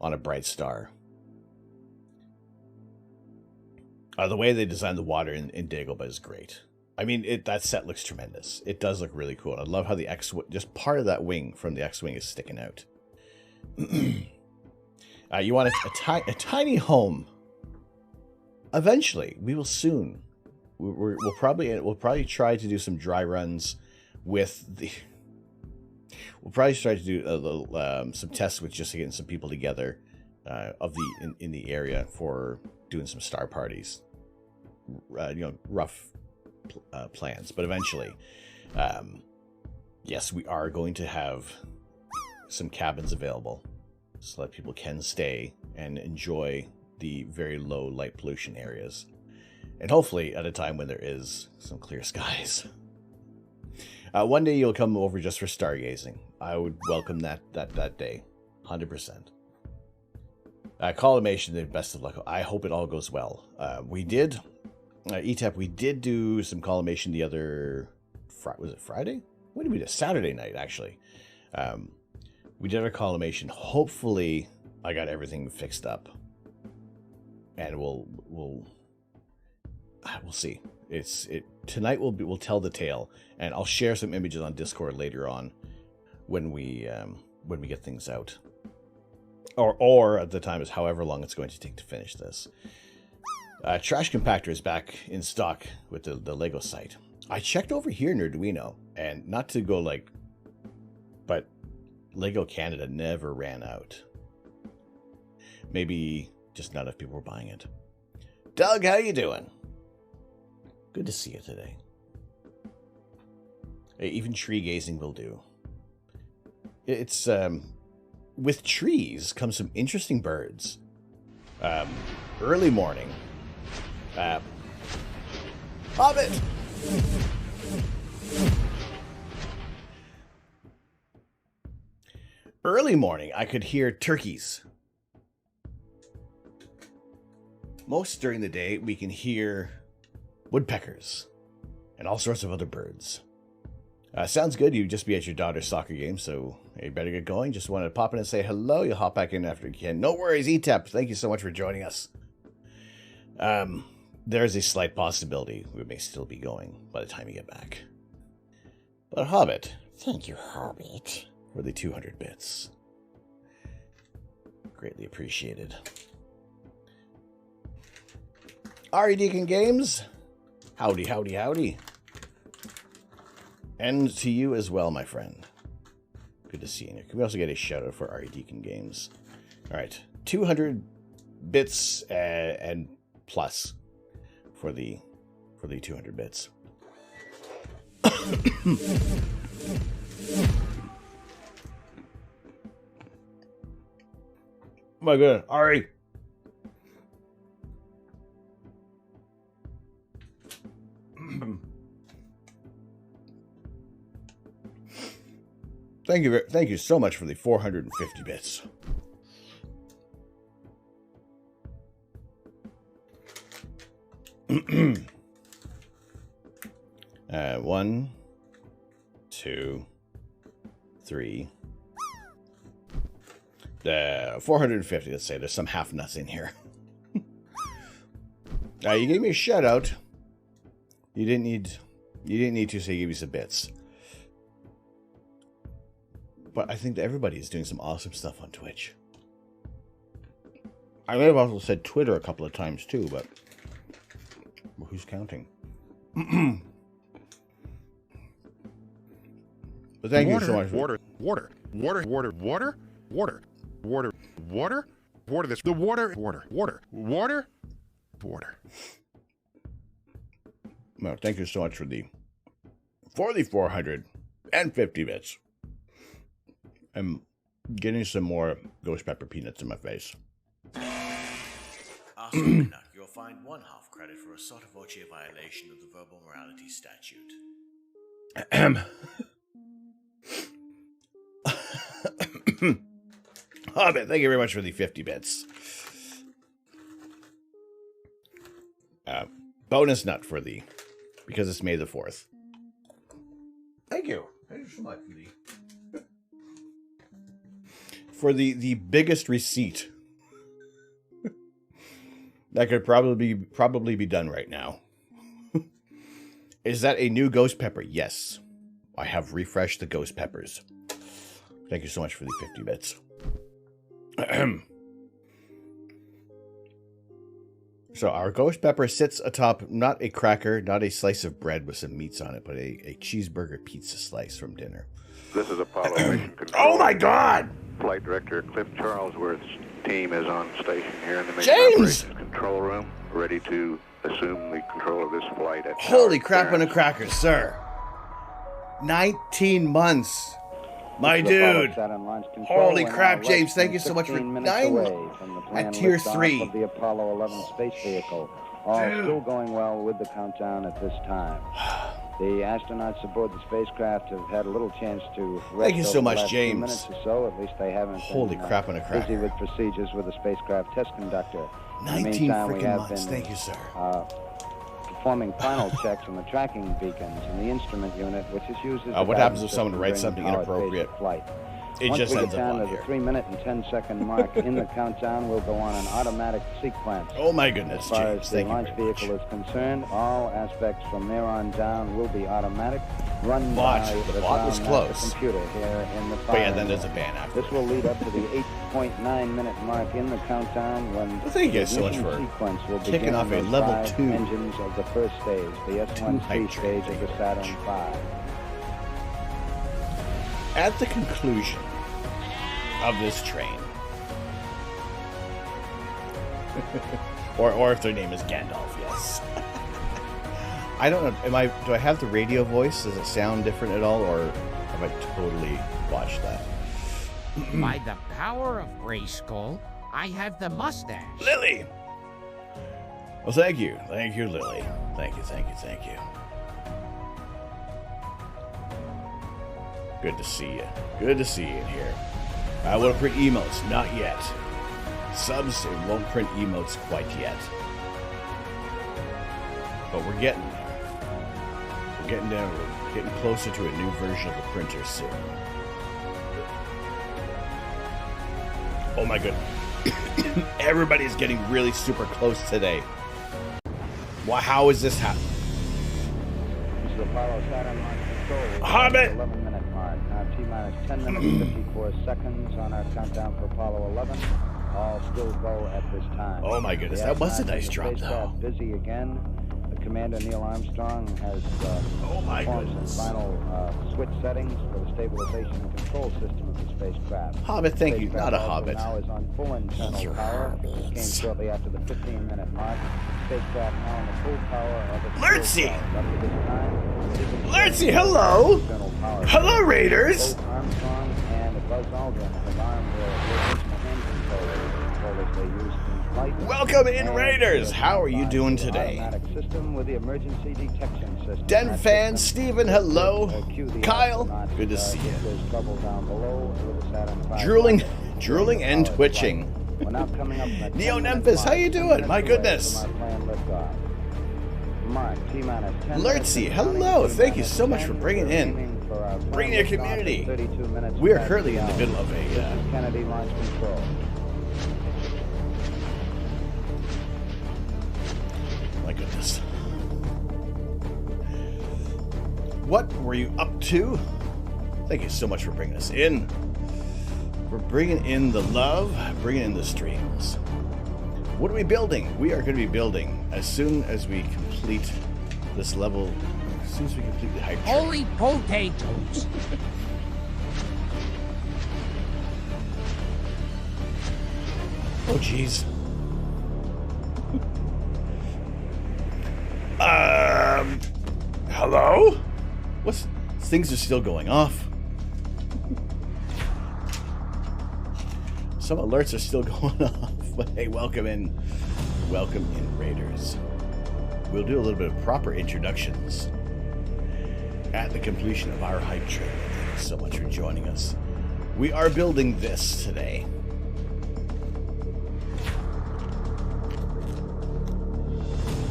on a bright star. The way they designed the water in Dagobah is great. I mean, that set looks tremendous. It does look really cool. I love how the just part of that wing from the X-Wing is sticking out. You want a tiny home. Eventually, we will soon. We'll probably try to do some dry runs with the. We'll probably try to do some tests with just getting some people together in the area for doing some star parties. Rough plans, but eventually, yes, we are going to have some cabins available so that people can stay and enjoy the very low light pollution areas, and hopefully at a time when there is some clear skies. One day you'll come over just for stargazing. I would welcome that day, 100%. Collimation, the best of luck. I hope it all goes well. We did do some collimation the other was it Friday? When did we do? Saturday night, actually. We did our collimation. Hopefully I got everything fixed up, and we'll see. Tonight we'll tell the tale, and I'll share some images on Discord later on when we get things out, or at the time is however long it's going to take to finish this. Trash compactor is back in stock with the Lego site. I checked over here in Arduino, and not to go but Lego Canada never ran out. Maybe just not enough people were buying it. Doug, how you doing? Good to see you today. Hey, even tree gazing will do. It's with trees comes some interesting birds. Early morning. Hobbit! Early morning, I could hear turkeys. Most during the day, we can hear woodpeckers and all sorts of other birds. Sounds good. You'd just be at your daughter's soccer game, so you better get going. Just wanted to pop in and say hello. You'll hop back in after you can. No worries, ETEP. Thank you so much for joining us. There's a slight possibility we may still be going by the time you get back. But Hobbit, thank you, Hobbit, for the 200 bits. Greatly appreciated. Ari Deacon Games, howdy, howdy, howdy. And to you as well, my friend. Good to see you. Can we also get a shout out for Ari Deacon Games? All right, 200 bits and plus for the 200 bits. My God, Ari. Thank you so much for the 450 bits. One, two, three. 450. Let's say there's some half nuts in here. You gave me a shout out. You didn't need to, so you gave me some bits. But I think that everybody is doing some awesome stuff on Twitch. I may have also said Twitter a couple of times too, but well, who's counting? But thank you so much. Water. This the water. No, thank you so much for the 450 bits. I'm getting some more ghost pepper peanuts in my face. After midnight, you'll find 1/2 credit for a sotto voce violation of the verbal morality statute. Hobbit, thank you very much for the 50 bits. Bonus nut for the, because it's May the 4th. Thank you. Thank you so much for the biggest receipt that could probably be done right now. Is that a new ghost pepper? Yes. I have refreshed the ghost peppers. Thank you so much for the 50 bits. So our ghost pepper sits atop not a cracker, not a slice of bread with some meats on it, but a cheeseburger pizza slice from dinner. This is Apollo Mission Control. Oh my God! Flight Director Cliff Charlesworth's team is on station here in the Mission James! Operations Control Room, ready to assume the control of this flight at Holy tower crap on a clearance. cracker, sir. 19 months. My dude. Holy crap, James. Thank you so much for 9 at tier 3. Of the Apollo 11 space vehicle. All still going well with the countdown at this time. The astronauts aboard the spacecraft have had a little chance to rest. Thank you so over the much, last few James. minutes or so. At least they haven't Holy been, crap on a busy cracker. with procedures with the spacecraft test conductor. In the 19 meantime, we freaking have months. been, Thank you, sir. performing final checks on the tracking beacons in the instrument unit, which is used as What happens if someone writes something inappropriate? Flight. It Once just we get ends up down on to here. the 3-minute and 10-second mark in the countdown, we'll go on an automatic sequence. Oh my goodness, As far James. as the Thank you launch very much. vehicle is concerned, all aspects from there on down will be automatic, run Bot. by The bot was ground close. computer here in the But yeah, firing then there's a room. ban after. This will lead up to the 8.9-minute mark in the countdown when Well, thank you the guys so much ignition for sequence will kicking begin off on a those level 5 2 engines of the first stage, the S-1C hype train. stage of Thank you the very Saturn much. V. At the conclusion of this train, or if their name is Gandalf, yes. I don't know. Do I have the radio voice? Does it sound different at all, or have I totally watched that? By the power of Grayskull, I have the mustache. Lily! Well, thank you, Lily. Thank you. Good to see you. Good to see you in here. I will print emotes, not yet. Subs, it won't print emotes quite yet. But we're getting there. We're getting down. We're getting closer to a new version of the printer soon. Oh my goodness. Everybody's getting really super close today. Why? How is this happening? This is Apollo Saturn launch control. Hobbit! 11-minute mark. Now T-minus 10 minutes, 54 seconds on our countdown for Apollo 11. All still go at this time. Oh my goodness, that was a nice drop, though. Busy again. The Commander Neil Armstrong has Oh my performed goodness. some final switch settings for the stabilization and control system of the spacecraft. Hobbit, thank you. Spacecraft Not a also hobbit. now is on full internal power. This came shortly after the 15-minute mark. Spacecraft now on the full power of its Lurtsy! fuel cells. Up to this time, it is in Lurtsy, hello! internal power. Hello, Raiders! Both Armstrong and Buzz Aldrin have armed their original hand controllers they used in flight. Welcome in, And Raiders! they How are you combined doing with today? automatic system with the emergency detection system. Den That fan, system Steven, hello. cue the Kyle, astronauts, good to see if you. there's trouble down below with the Saturn V Drooling, rocket drooling during the and powered twitching. flight. We're now coming up on a Neo 10-minute Memphis, how mark, you 10 doing? minutes My away goodness. from our planned liftoff. Mark, T-minus 10 Lurtsy, minutes and hello. counting. Thank you T-minus so much 10. for bringing We're in. aiming for our Bring planned your liftoff community. in 32 minutes We are past currently in the hour. middle of This a is Kennedy Launch Control. my goodness. What were you up to? Thank you so much for bringing us in. We're bringing in the love, bringing in the streams. What are we building? We are going to be building as soon as we complete this level, as soon as we complete the hype train. Holy potatoes! Oh, jeez. Hello? What's... Things are still going off. Some alerts are still going off. But hey, welcome in. Welcome in, Raiders. We'll do a little bit of proper introductions at the completion of our hype train. Thank you so much for joining us. We are building this today.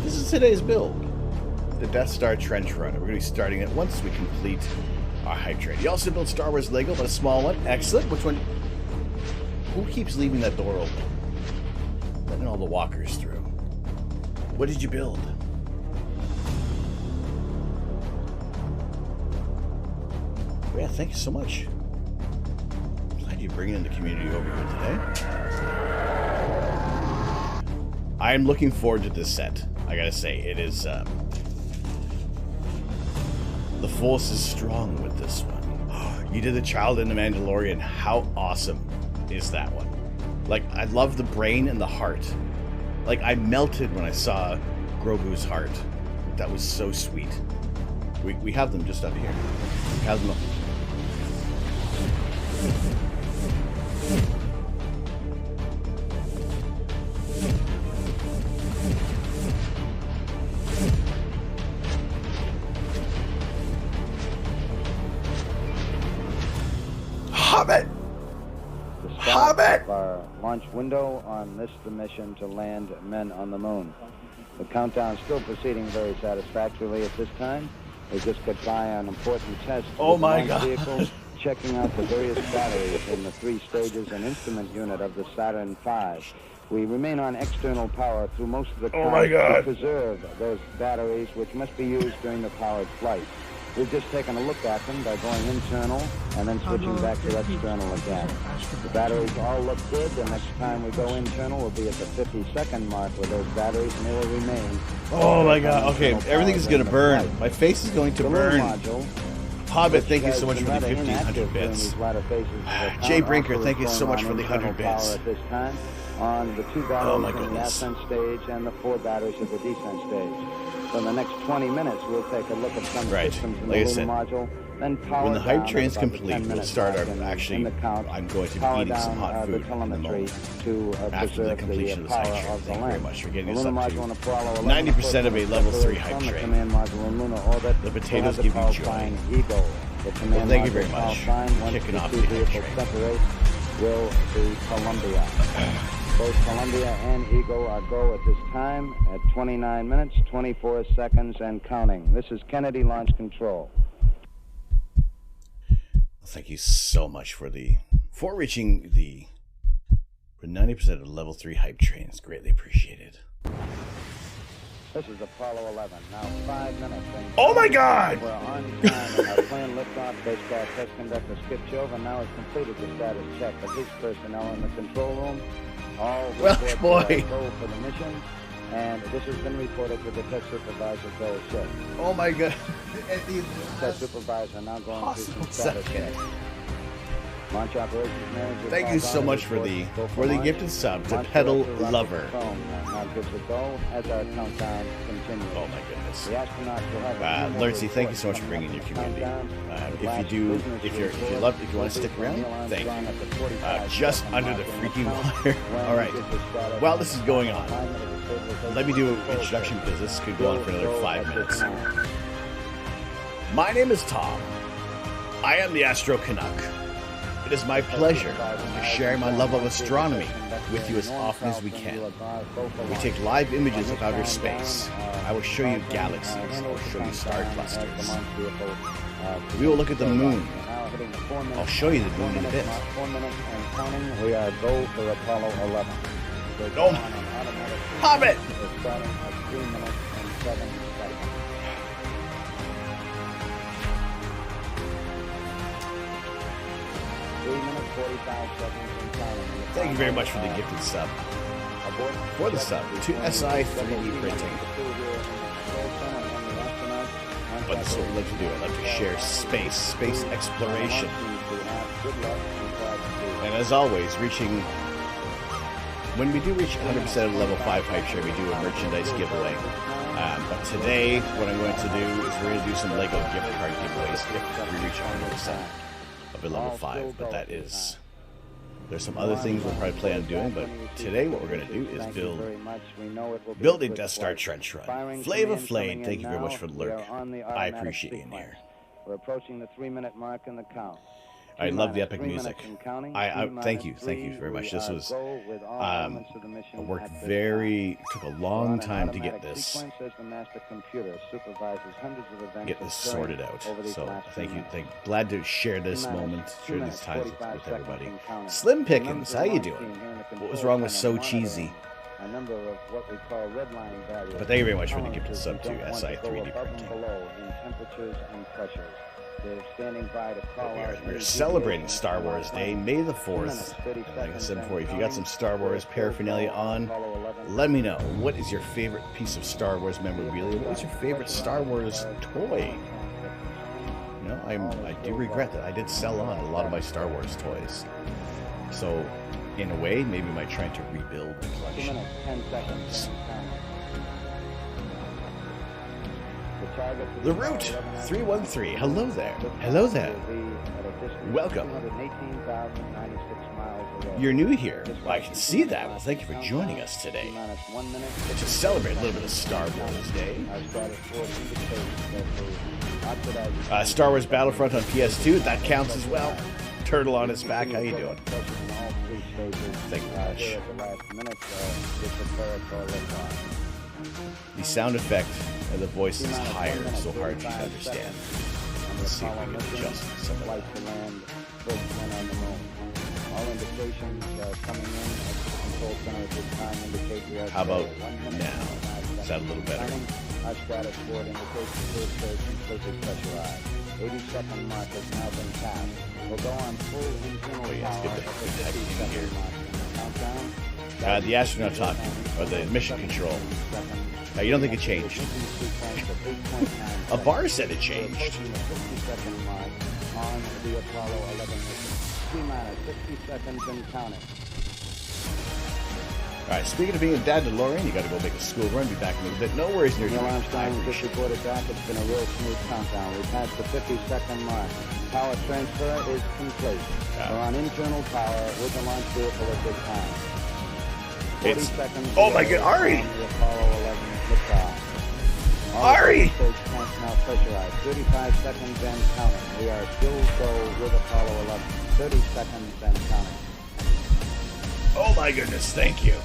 This is today's build. The Death Star Trench Runner. We're going to be starting it once we complete our hype train. You also built Star Wars Lego, but a small one. Excellent. Which one? Who keeps leaving that door open? Letting all the walkers through. What did you build? Yeah, thank you so much. Glad you're bringing in the community over here today. I am looking forward to this set. I gotta say, it is, the force is strong with this one. You did the Child in the Mandalorian. How awesome is that one? Like, I love the brain and the heart. Like, I melted when I saw Grogu's heart. That was so sweet. We have them just up here. We have them up. Hobbit! The start Hobbit! of our launch window on this the mission to land men on the moon. The countdown is still proceeding very satisfactorily at this time. We just got by an important test Oh with my the launch God. vehicle, checking out the various batteries in the 3 stages and instrument unit of the Saturn V. We remain on external power through most of the Oh time my God. to preserve those batteries which must be used during the powered flight. We've just taken a look at them by going internal and then switching back to external again. The batteries all look good. The next time we go internal will be at the 50-second mark with those batteries, and they will remain. Oh my god, okay, Internal everything's power gonna during the burn. flight. My face is going to The little burn. module, Hobbit, which thank you has so much been for the rather 1,500 inactive during bits. these latter phases of the Jay count, Brinker, also thank you is so going much on for the internal 100 bits. power at this time on the 2 Oh batteries my in the goodness. ascent stage and the 4 batteries at the descent stage. For the next 20 minutes, we'll take a look at some Right. systems in Like I the said, lunar module, then power when the hype down train's at about the complete, 10-minute we'll start mark our, in actually, the count. I'm going to be Power eating some down, hot the food in a telemetry moment. to After the preserve completion the of this hype power train. of the Thank you very lens. much for getting The us lunar up module to on Apollo 11 90% of a level 3 separated hype from the train. command module in lunar orbit. The We'll potatoes have the give you call joy. sign Eagle. The command thank you module very call much sign, for once kicking the off 2 the hype vehicles train. separate, will be Columbia. Both Columbia and Eagle are go at this time at 29 minutes, 24 seconds, and counting. This is Kennedy Launch Control. Thank you so much for reaching the 90% of the level 3 hype train. It's greatly appreciated. This is Apollo 11. Now 5 minutes. And Oh my God! We're on time and our plane liftoff. Spacecraft test conductor Skip Chauvin now has completed the status check of his personnel in the control room. All Well, reports boy. are go for the mission. And this has been reported to the test supervisor, Bill Schiff. Oh my god. Test supervisor now going through Possible some status second. checks. Launch operations manager. Thank you so much for the gifted sub to Pedal Lover. Now gives a go as our countdown continues. Oh my goodness. The astronauts will have a few more Lurcy, thank you so much reports for bringing coming your up in community. the countdown. If you want to stick around, thank you. Just under the freaking wire. All right. While this is going on, let me do an introduction because this could go on for another 5 minutes. My name is Tom. I am the Astro Canuck. It is my pleasure to share my love of astronomy with you as often as we can. We take live images of outer space. I will show you galaxies. I will show you star clusters. We will look at the moon. I'll show you the moon in a bit. 4 minutes and counting. We are go for Apollo 11. Oh, Hobbit! We're starting at 3 minutes and 7 seconds. Thank you very much for the gifted sub. For the sub to SI 3D printing. But this is what we like to do. I like to share space exploration. And as always, when we do reach 100% of level 5 hype share, we do a merchandise giveaway. But today, what I'm going to do is we're going to do some Lego gift card giveaways if we reach 100% of a level 5. But that is... There's some other things we'll probably plan on doing, but today what we're going to do is build a Death Star trench run. Flava Flame, thank you very much for the lurk. I appreciate you in here. We're approaching the 3-minute mark in the count. I love the epic music. I thank you very much. This was took a long time to get this sorted out. So thank you. Glad to share this moment, share these times with everybody. Slim Pickens, how you doing? What was wrong with So Cheesy? But thank you very much for the gifted sub to SI 3D printing. We're celebrating Star Wars Day, May the 4th. Like I said before, if you got some Star Wars paraphernalia on, let me know. What is your favorite piece of Star Wars memorabilia? What is your favorite Star Wars toy? You know, I do regret that I did sell on a lot of my Star Wars toys. So, in a way, maybe I might try to rebuild the collection. The Root 313. Hello there. Hello there. Welcome. You're new here. Well, I can see that. Well, thank you for joining us today. To celebrate a little bit of Star Wars Day. Star Wars Battlefront on PS2. That counts as well. Turtle on his back. How you doing? Thank you very much. The sound effect and the voice is higher, so hard for you to understand. Let's see if we can adjust some of that. How about now? Is that a little better? Our status board indicates the first stage completely pressurized. 80-second mark has now been passed. We'll go on full internal power. The astronaut talk, or the mission control. You don't think it changed? A bar said it changed. 50-second mark on the Apollo 11 mission. 50 seconds and counting. Alright, speaking of being a dad to Lorraine, you gotta go make a school run, be back in a little bit. No worries, Neil Armstrong just reported back. It's been a real smooth countdown. We passed the 50-second mark. Power transfer is complete. We're on internal power with the launch vehicle at this time. 40 seconds. Oh my god, Ari! The Apollo 11 liftoff. Ari! Stage tanks now pressurized. 35 seconds and counting. We are still go with Apollo 11. 30 seconds and counting. Oh my goodness, thank you.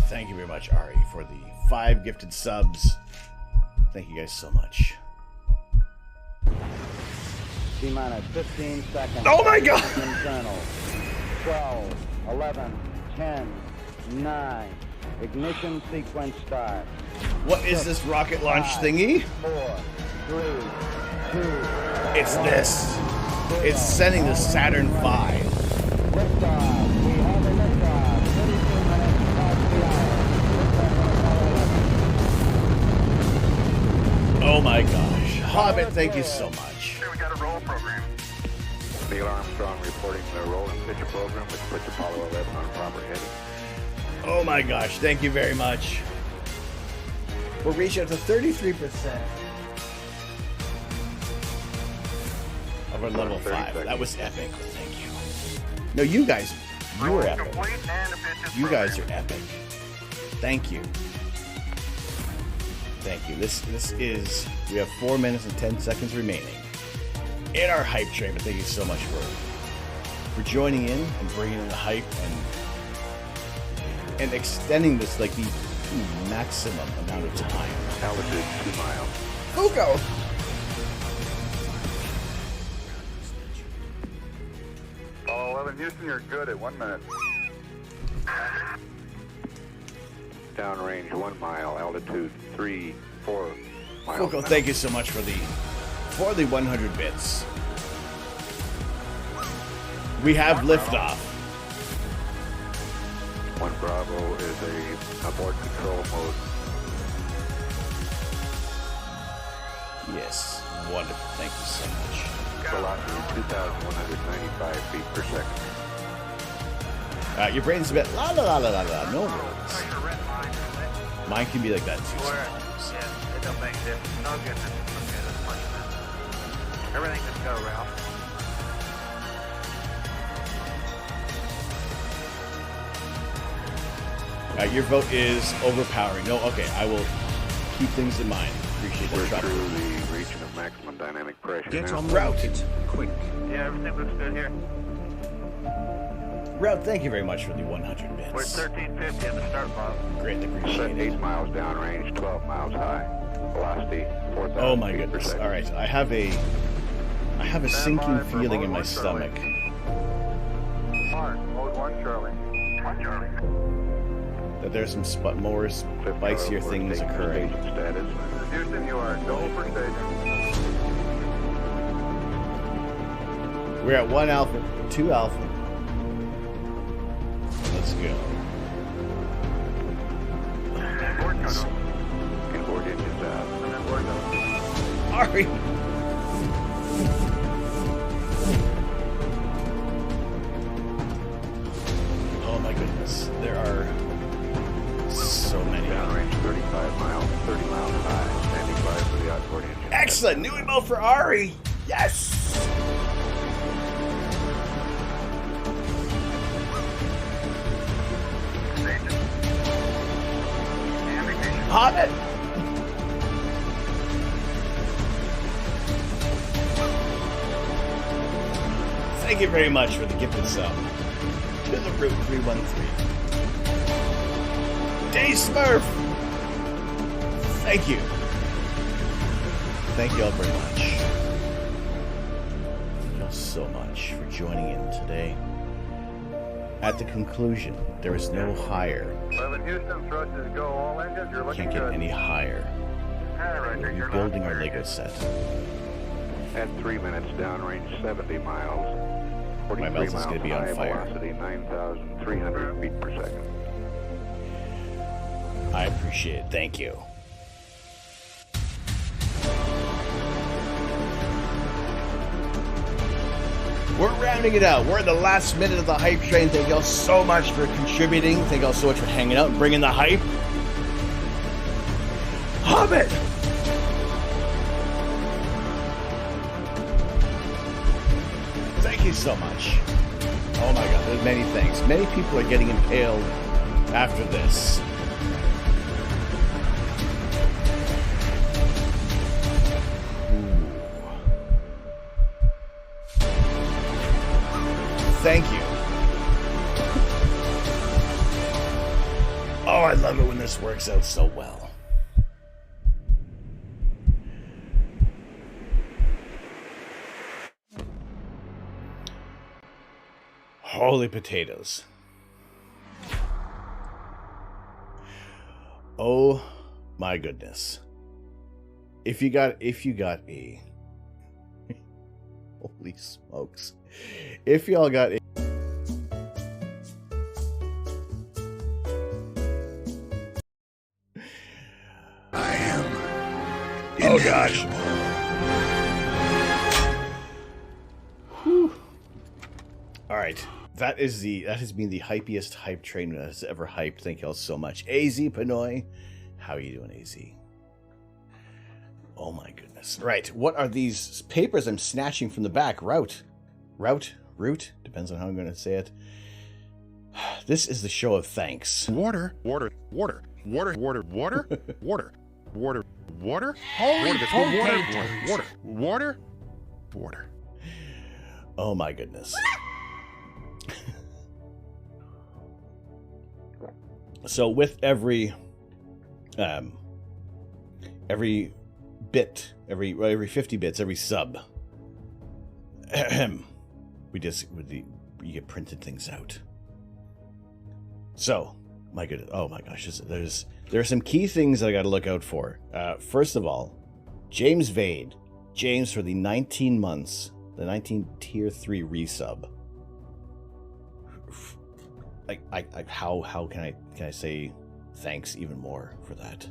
Thank you very much, Ari, for the 5 gifted subs. Thank you guys so much. T-minus 15 seconds. Oh my god! Internal. 12, 11, 10, 9. Ignition sequence start. What is this rocket launch thingy? 4, 3, 2. It's this. It's sending the Saturn V. Liftoff. We have a liftoff. 32 minutes past the hour. Hobbit, thank you so much. Here we got a roll program. Neil Armstrong reporting the roll and pitch program, which puts Apollo 11 on proper heading. Oh my gosh, thank you very much. We're reaching up to 33% of our level 5. That was epic. Thank you. No, you guys, you were epic. You guys are epic. Thank you. Thank you. This is, we have 4 minutes and 10 seconds remaining in our hype train, but thank you so much for joining in and bringing in the hype and extending this like the maximum amount of time. Altitude 2 miles. Fuko! Apollo 11, Houston, you're good at 1 minute. Downrange 1 mile, altitude 3, 4 miles. Fuko, thank you so much for the 100 bits. We have liftoff. 1 Bravo is a abort control mode. Yes, wonderful. Thank you so much. Velocity 2,195 feet per second. Your brain's a bit la la la la la la. No worries. Mine can be like that too sometimes. Yeah, it don't make a difference. No good. Okay, that's fine. Everything can go, Ralph. Your vote is overpowering. No, okay, I will keep things in mind. Appreciate that. We're Drop. through the region of maximum dynamic pressure Get now. on the rocket, quick. Yeah, everything looks good here. Route, thank you very much for the 100 We're at bits. 1350 in the start block. Greatly Set appreciate 8 it. miles downrange, 12 miles high. Velocity 4,000 Oh my feet per goodness. second. All right, I have a sinking by for feeling in mode my 1, Charlie. stomach. Mark, mode 1, Charlie. 1, Charlie. That there's some more spicier things occurring. Status. Houston, you are go for station. We're at 1 Alpha, 2 Alpha. Let's go. Inboard engines out. Ari! Oh my goodness. There are so many. Downrange 35 miles, 30 miles high. Standing by for the outboard engine. Excellent! New emo for Ari! Yes! Hobbit! Thank you very much for the gifted sub to the Route 313. Day Smurf! Thank you. Thank you all very much. Thank you all so much for joining in today. At the conclusion, there is no higher. 11 Houston, thrust is go. All engines, you're looking Can't get good. any higher. Roger, We're building our Lego set. At 3 minutes, downrange 70 miles. 43 My mouth is miles gonna be on high, fire. Velocity 9,300 feet per second. I appreciate it. Thank you. We're rounding it out. We're in the last minute of the hype train. Thank y'all so much for contributing. Thank y'all so much for hanging out and bringing the hype. Hobbit! Thank you so much. Oh my god, there's many things. Many people are getting impaled after this. Thank you. Oh, I love it when this works out so well. Holy potatoes. Oh my goodness. If you got a holy smokes. If y'all got a I am oh gosh. inevitable. All right. That has been the hypiest hype train that has ever hyped. Thank you all so much. AZ Pinoy. How are you doing, AZ? Oh my goodness. Right. What are these papers I'm snatching from the back? Route. Depends on how I'm going to say it. This is the show of thanks. Water. Water. Water. Water. Water. Water. Water. Water. Water. Holy Water. That's the water. potatoes. Water. Water. Water. Oh my goodness. So with every bit, every 50 bits, every sub, you get printed things out. So, my goodness, oh my gosh, there are some key things that I got to look out for. First of all, James Vade, James for the 19 months, the 19 tier 3 resub. How can I say thanks even more for that?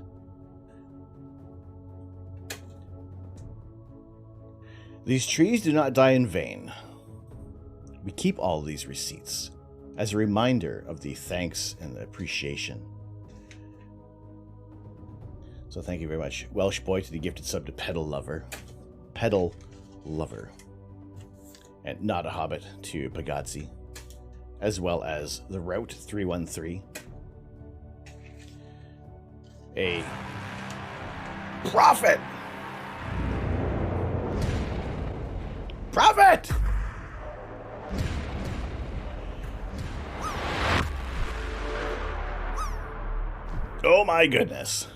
These trees do not die in vain. We keep all these receipts as a reminder of the thanks and the appreciation. So thank you very much, Welsh Boy, to the gifted sub to Pedal Lover, and Not a Hobbit to Pagazzi, as well as the Route 313, a Prophet! Oh my goodness.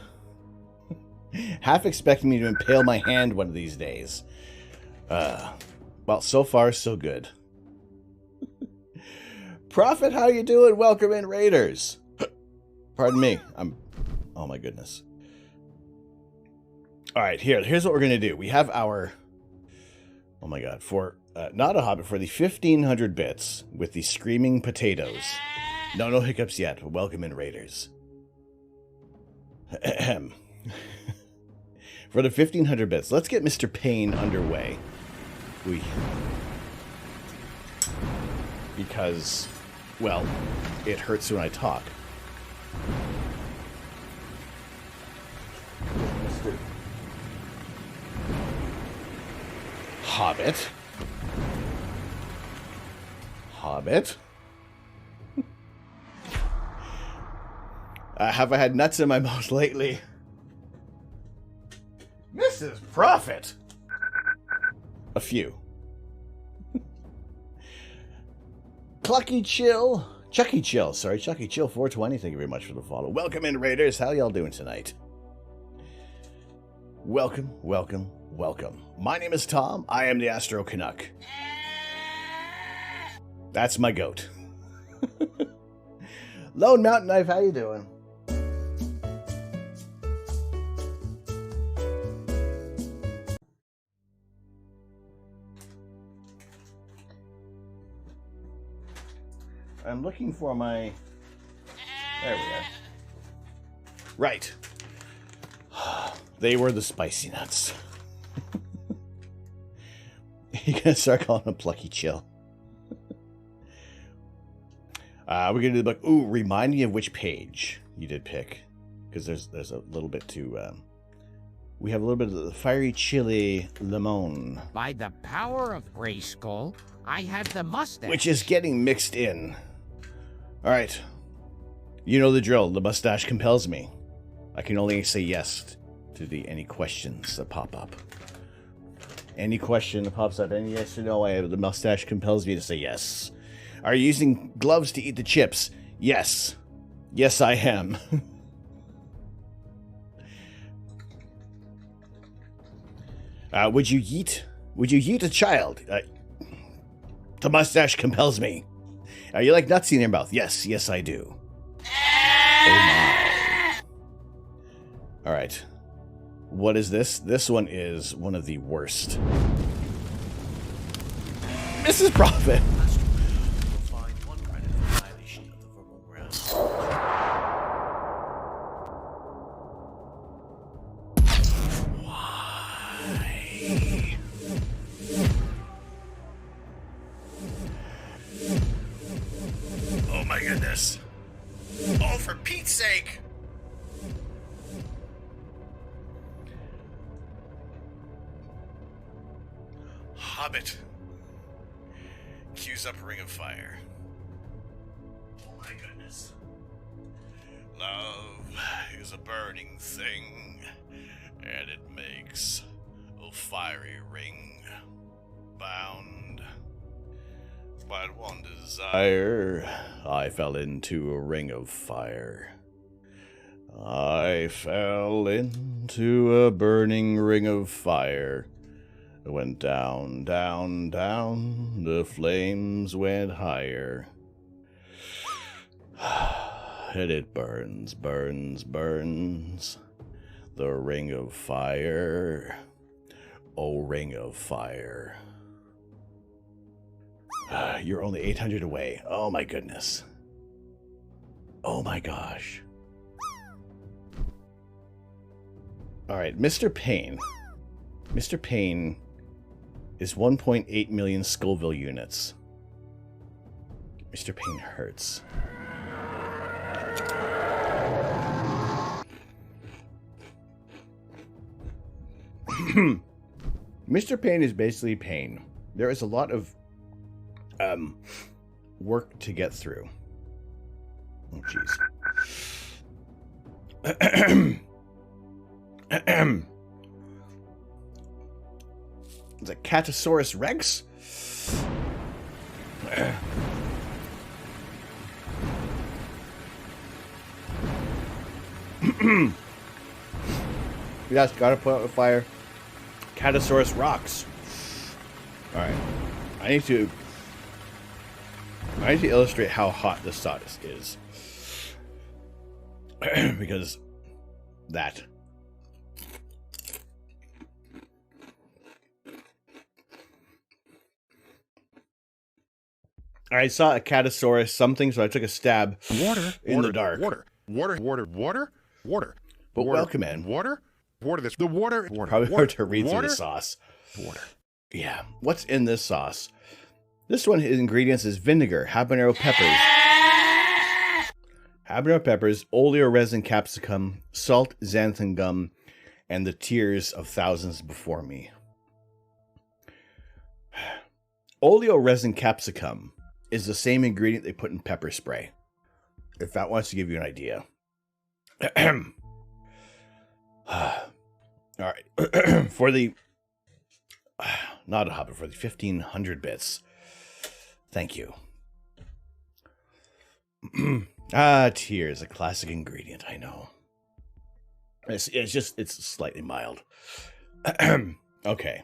Half expecting me to impale my hand one of these days. Well, so far, so good. Prophet, how you doing? Welcome in, Raiders. Pardon me. Oh my goodness. All right, here's what we're going to do. We have our... Oh my god. For Not a Hobbit, for the 1500 bits with the Screaming Potatoes. No hiccups yet, but welcome in, Raiders. For the 1500 bits, let's get Mr. Payne underway. Because, well, it hurts when I talk. Mr. Hobbit. Have I had nuts in my mouth lately? Mrs. Prophet! A few. Chucky Chill 420, thank you very much for the follow. Welcome in, Raiders. How y'all doing tonight? Welcome. My name is Tom. I am the Astro Canuck. That's my goat. Lone Mountain Knife, how you doing? I'm looking for my... There we are. Right. They were the spicy nuts. You're gonna start calling them Plucky Chill. We're gonna do the book. Ooh, remind me of which page you did pick, because there's a little bit to. We have a little bit of the Fiery Chili Limon. By the power of Grayskull, I have the mustache. Which is getting mixed in. All right. You know the drill. The mustache compels me. I can only say yes to any questions that pop up. Any question that pops up, any yes or no, the mustache compels me to say yes. Are you using gloves to eat the chips? Yes. Yes, I am. Would you yeet a child? The mustache compels me. You like nuts in your mouth? Yes, I do. Oh my. All right. What is this? This one is one of the worst. Mrs. Prophet. You'll find 1 credit for violation of the verbal morality. Hobbit cues up Ring of Fire. Oh my goodness. Love is a burning thing, and it makes a fiery ring bound. But one desire, I fell into a ring of fire. I fell into a burning ring of fire. It went down, down, down, the flames went higher. And it burns, burns, burns. The ring of fire. Oh, ring of fire. You're only 800 away. Oh my goodness. Oh my gosh. Alright, Mr. Pain. Mr. Pain is 1.8 million Scoville units. Mr. Pain hurts. Mr. Pain is basically pain. There is a lot of work to get through. Oh, jeez. Is it Catosaurus Rex? Yes, gotta put out the fire. Catosaurus rocks. Alright. I need to illustrate how hot the sawdust is. Because that. I saw a Catosaurus something, so I took a stab in the dark. Water. But welcome in. Water. Probably hard to read through the sauce. Water. Yeah. What's in this sauce? This one, his ingredients is vinegar, habanero peppers, oleoresin capsicum, salt, xanthan gum, and the tears of thousands before me. Oleoresin capsicum is the same ingredient they put in pepper spray. If that wants to give you an idea. All right. For the... not a Hobbit, for the 1500 bits. Thank you. Tears, a classic ingredient, I know. It's slightly mild. Okay.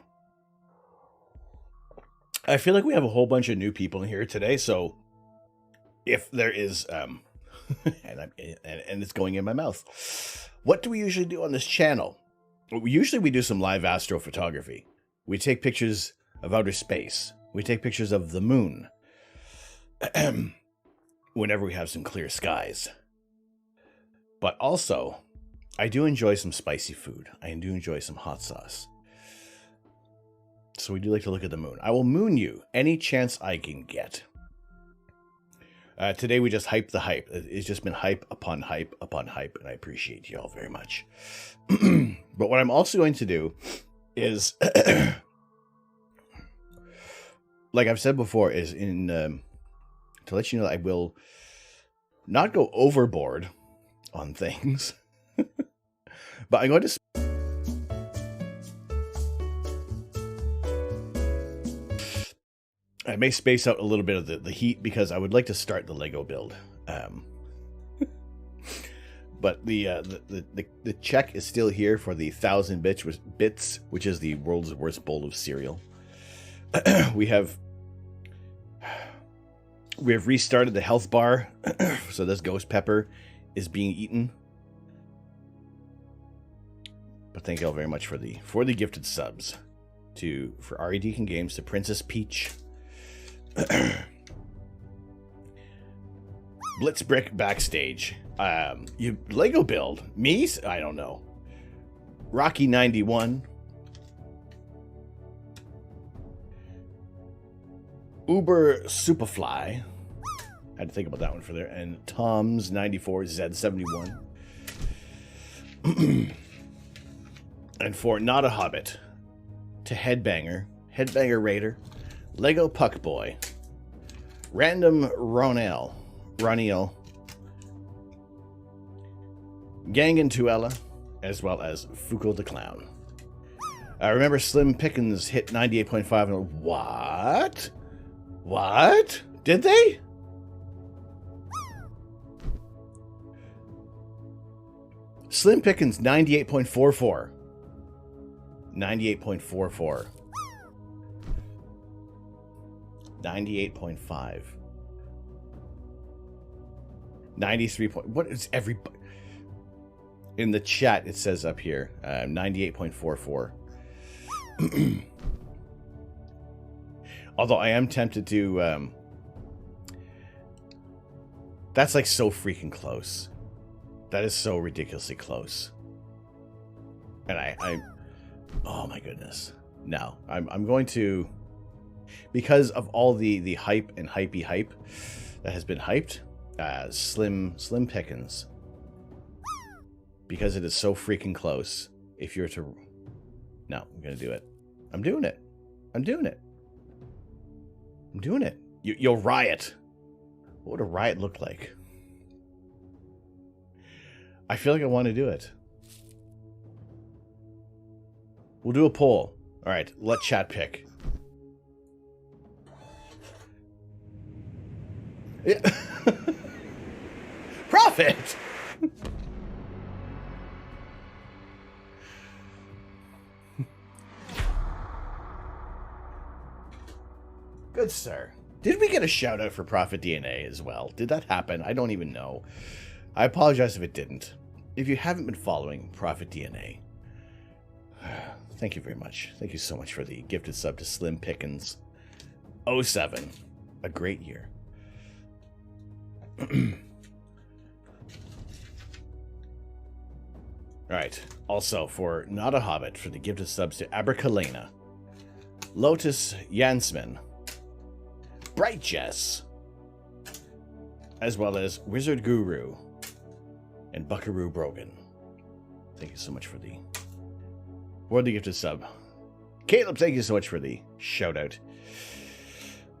I feel like we have a whole bunch of new people in here today, so if there is, and it's going in my mouth. What do we usually do on this channel? Usually we do some live astrophotography. We take pictures of outer space. We take pictures of the moon. Whenever we have some clear skies. But also, I do enjoy some spicy food. I do enjoy some hot sauce. So we do like to look at the moon. I will moon you any chance I can get. Today we just hyped the hype. It's just been hype upon hype upon hype, and I appreciate you all very much. But what I'm also going to do is, like I've said before, is to let you know that I will not go overboard on things, but I'm going to... I may space out a little bit of the heat because I would like to start the Lego build. But the check is still here for the 1000 bits, which is the world's worst bowl of cereal. We have restarted the health bar, so this ghost pepper is being eaten. But thank you all very much for the gifted subs for RE Deacon Games, to Princess Peach. Blitzbrick backstage. You Lego build me? I don't know. Rocky 91. Uber Superfly. Had to think about that one for there. And Tom's 94 Z71. And for Not a Hobbit, to Headbanger, Headbanger Raider, Lego Puck Boy, Random Roniel, Gangantuella, as well as Fuko the Clown. I remember Slim Pickens hit 98.5 and what? What? Did they? Slim Pickens 98.44. 98.44. 98.5. 93. What is everybody? In the chat, it says up here 98.44. Although I am tempted to. That's like so freaking close. That is so ridiculously close. And I oh my goodness. No, I'm going to, because of all the hype and hypey hype that has been hyped, Slim Pickens. Because it is so freaking close. If you're to, no, I'm gonna do it. I'm doing it. I'm doing it. I'm doing it. You'll riot. What would a riot look like? I feel like I want to do it. We'll do a poll. All right, let chat pick. Yeah. Profit. Good sir. Did we get a shout out for Prophet DNA as well? Did that happen? I don't even know. I apologize if it didn't. If you haven't been following Prophet DNA, thank you very much. Thank you so much for the gifted sub to Slim Pickens 07. A great year. Alright. Also for Not a Hobbit for the gifted subs to Abrakalena, Lotus Yansman, Bright Jess, as well as Wizard Guru and Buckaroo Brogan. Thank you so much for the gifted sub. Caleb, thank you so much for the shout out.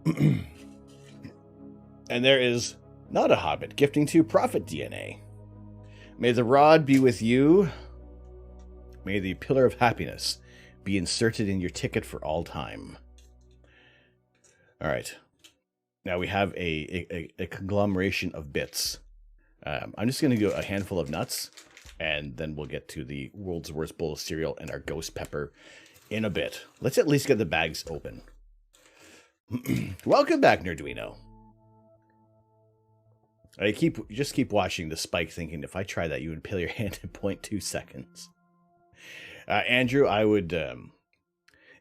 And there is Not a Hobbit gifting to Prophet DNA. May the rod be with you. May the pillar of happiness be inserted in your ticket for all time. All right. Now we have a conglomeration of bits. I'm just going to do a handful of nuts, and then we'll get to the world's worst bowl of cereal and our ghost pepper in a bit. Let's at least get the bags open. Welcome back, Nerduino. I just keep watching the spike, thinking if I try that, you would peel your hand in 0.2 seconds. Andrew, I would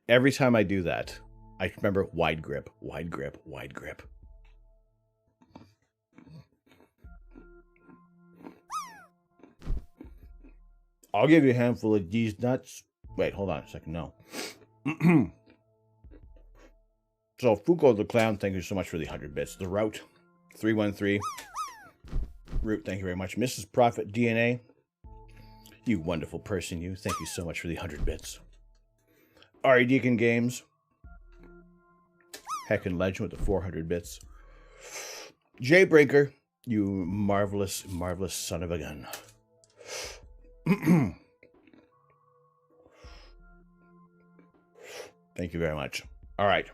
every time I do that, I remember wide grip, wide grip, wide grip. I'll give you a handful of these nuts. Wait, hold on a second. No. So, Fuko the Clown, thank you so much for the 100 bits. The Route 313. Root, thank you very much. Mrs. Prophet DNA, you wonderful person, you. Thank you so much for the 100 bits. Ari Deacon Games. Heckin' Legend with the 400 bits. Jay Brinker, you marvelous, marvelous son of a gun. Thank you very much. All right.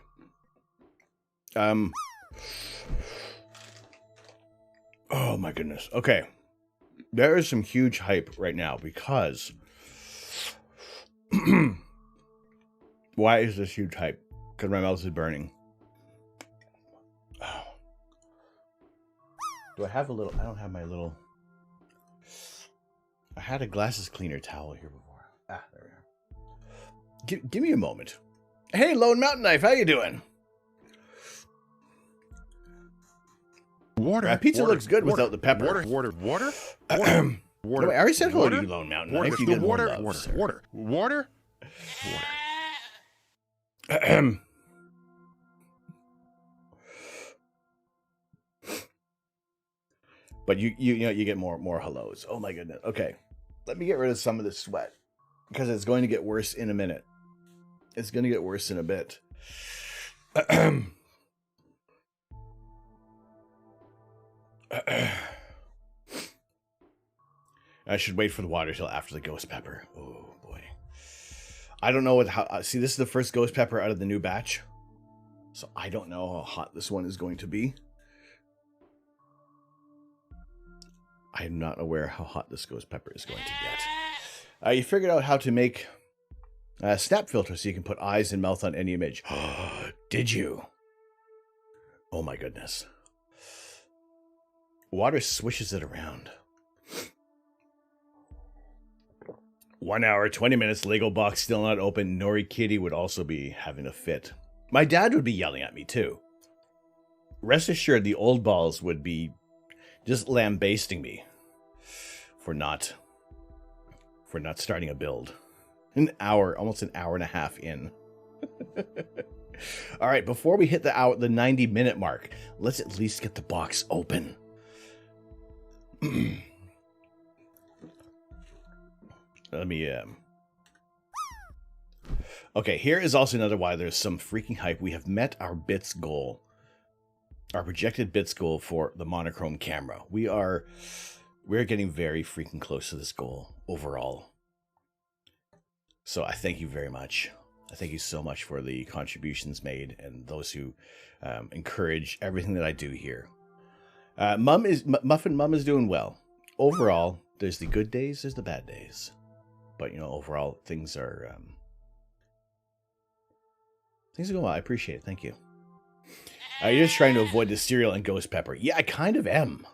Oh my goodness. Okay. There is some huge hype right now because why is this huge hype? Because my mouth is burning. Oh. Do I have a little? I don't have my little. I had a glasses cleaner towel here before. Ah, there we are. Give me a moment. Hey, Lone Mountain Knife, how you doing? Water. Pizza looks good without the pepper. Water. I already said hello to you, Lone Mountain Knife. You get more love, Water. But you know you get more hellos. Oh my goodness. Okay, let me get rid of some of this sweat because it's going to get worse in a minute. It's going to get worse in a bit. I should wait for the water till after the ghost pepper. Oh boy. I don't know what see, this is the first ghost pepper out of the new batch. So I don't know how hot this one is going to be. I'm not aware how hot this ghost pepper is going to get. You figured out how to make a snap filter so you can put eyes and mouth on any image. Did you? Oh my goodness. Water swishes it around. 1 hour, 20 minutes, Lego box still not open. Nori Kitty would also be having a fit. My dad would be yelling at me too. Rest assured, the old balls would be just lambasting me for not starting a build. An hour, almost an hour and a half in. All right, before we hit the 90-minute mark, let's at least get the box open. Let me, Okay, here is also another why there's some freaking hype. We have met our bits goal. Our projected bits goal for the monochrome camera. We're getting very freaking close to this goal overall. So I thank you very much. I thank you so much for the contributions made and those who encourage everything that I do here. Muffin Mum is doing well. Overall, there's the good days, there's the bad days. But, you know, overall, things are going well. I appreciate it. Thank you. You're just trying to avoid the cereal and ghost pepper. Yeah, I kind of am.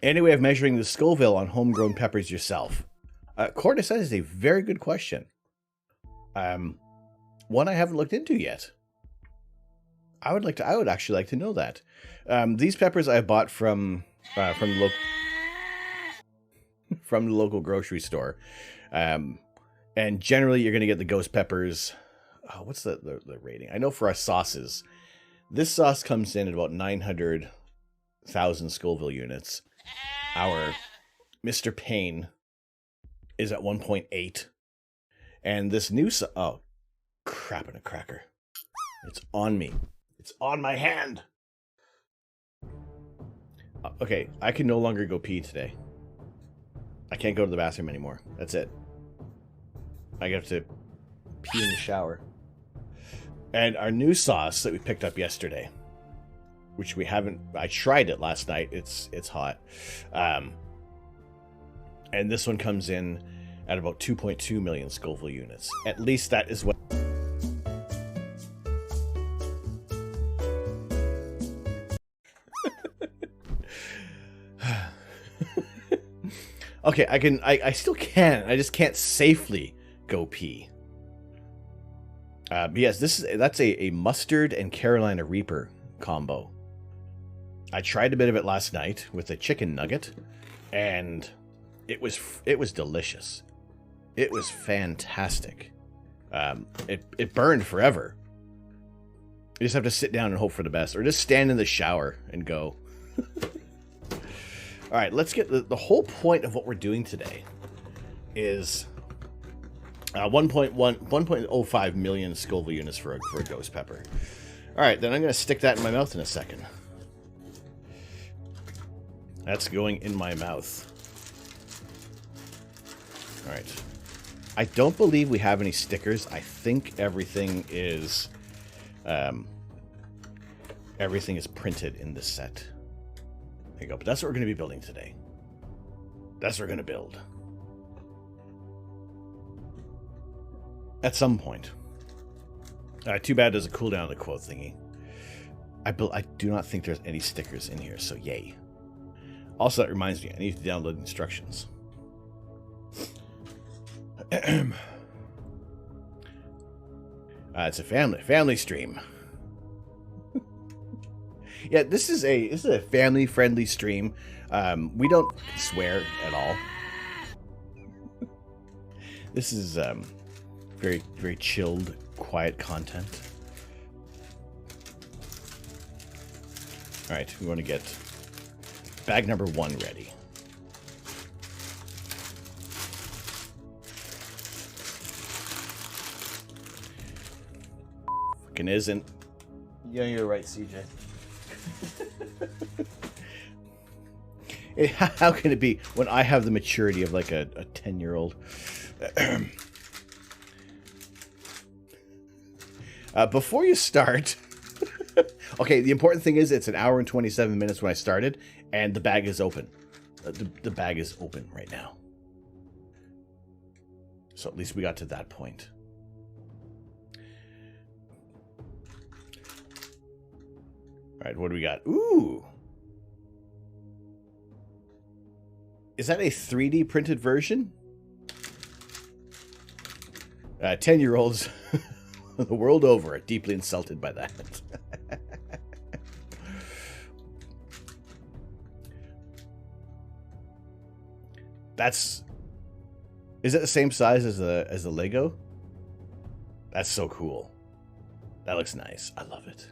Any way of measuring the Scoville on homegrown peppers yourself? Corda says is a very good question. One I haven't looked into yet. I would actually like to know that. These peppers I bought from the local grocery store. And generally you're going to get the ghost peppers. What's the rating? I know for our sauces, this sauce comes in at about 900,000 Scoville units. Our Mr. Payne is at 1.8. And this new oh, crap in a cracker. It's on me. It's on my hand. Okay, I can no longer go pee today. I can't go to the bathroom anymore. That's it. I have to pee in the shower. And our new sauce that we picked up yesterday, which we haven't, I tried it last night. It's hot. And this one comes in at about 2.2 million Scoville units. At least that is what. Okay, I still can. I just can't safely go pee. But yes, that's a mustard and Carolina Reaper combo. I tried a bit of it last night with a chicken nugget, and it was delicious. It was fantastic. It burned forever. You just have to sit down and hope for the best, or just stand in the shower and go. All right, let's get the whole point of what we're doing today is 1.05 million Scoville units for a ghost pepper. All right, then I'm going to stick that in my mouth in a second. That's going in my mouth. All right. I don't believe we have any stickers. I think everything is printed in this set. There you go. But that's what we're going to be building today. That's what we're going to build. At some point. Too bad there's a cooldown on the quote thingy. I do not think there's any stickers in here, so yay. Also, that reminds me, I need to download instructions. It's a family stream. Yeah, this is a family-friendly stream. We don't swear at all. This is very, very chilled, quiet content. All right, we want to get bag number 1 ready. fucking isn't. Yeah, you're right, CJ. How can it be when I have the maturity of like a 10-year-old? Before you start, okay, the important thing is it's an hour and 27 minutes when I started, and the bag is open. The bag is open right now. So at least we got to that point. All right, what do we got? Ooh. Is that a 3D printed version? 10-year-olds the world over are deeply insulted by that. Is it the same size as the Lego? That's so cool. That looks nice. I love it.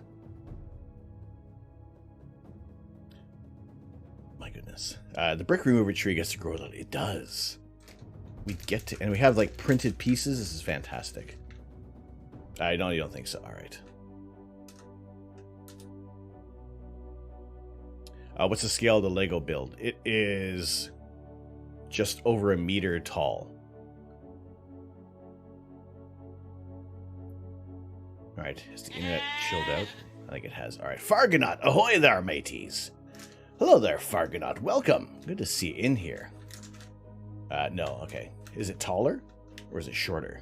My goodness. The brick remover tree gets to grow a little. It does. We get to, and we have like printed pieces. This is fantastic. I know you don't think so. All right. What's the scale of the Lego build? It is just over 1 meter tall. All right. Has the internet chilled out? I think it has. All right. Fargonaut. Ahoy there, mateys. Hello there, Fargonaut. Welcome. Good to see you in here. No. Okay. Is it taller or is it shorter?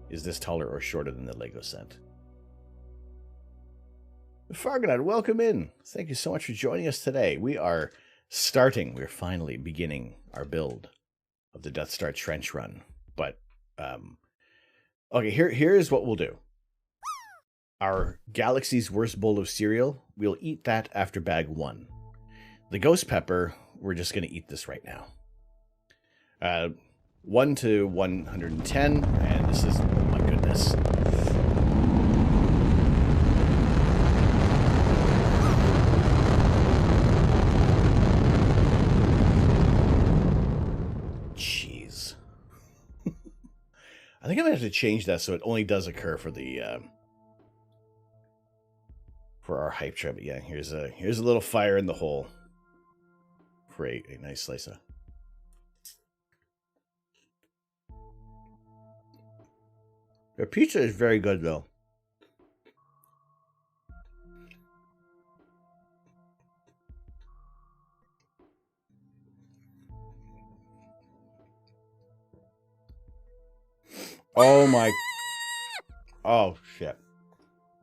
Is this taller or shorter than the Lego set? Fargonaut, welcome in. Thank you so much for joining us today. We are starting, we're finally beginning our build of the Death Star Trench Run. But, okay, here's what we'll do. Our Galaxy's Worst Bowl of Cereal, we'll eat that after bag 1. The Ghost Pepper, we're just going to eat this right now. 1 to 110, and this is, oh my goodness. Jeez. I think I'm gonna have to change that so it only does occur for the for our hype trip. But yeah, here's a little fire in the hole for a nice slice of. Their pizza is very good, though. Oh my. Oh, shit.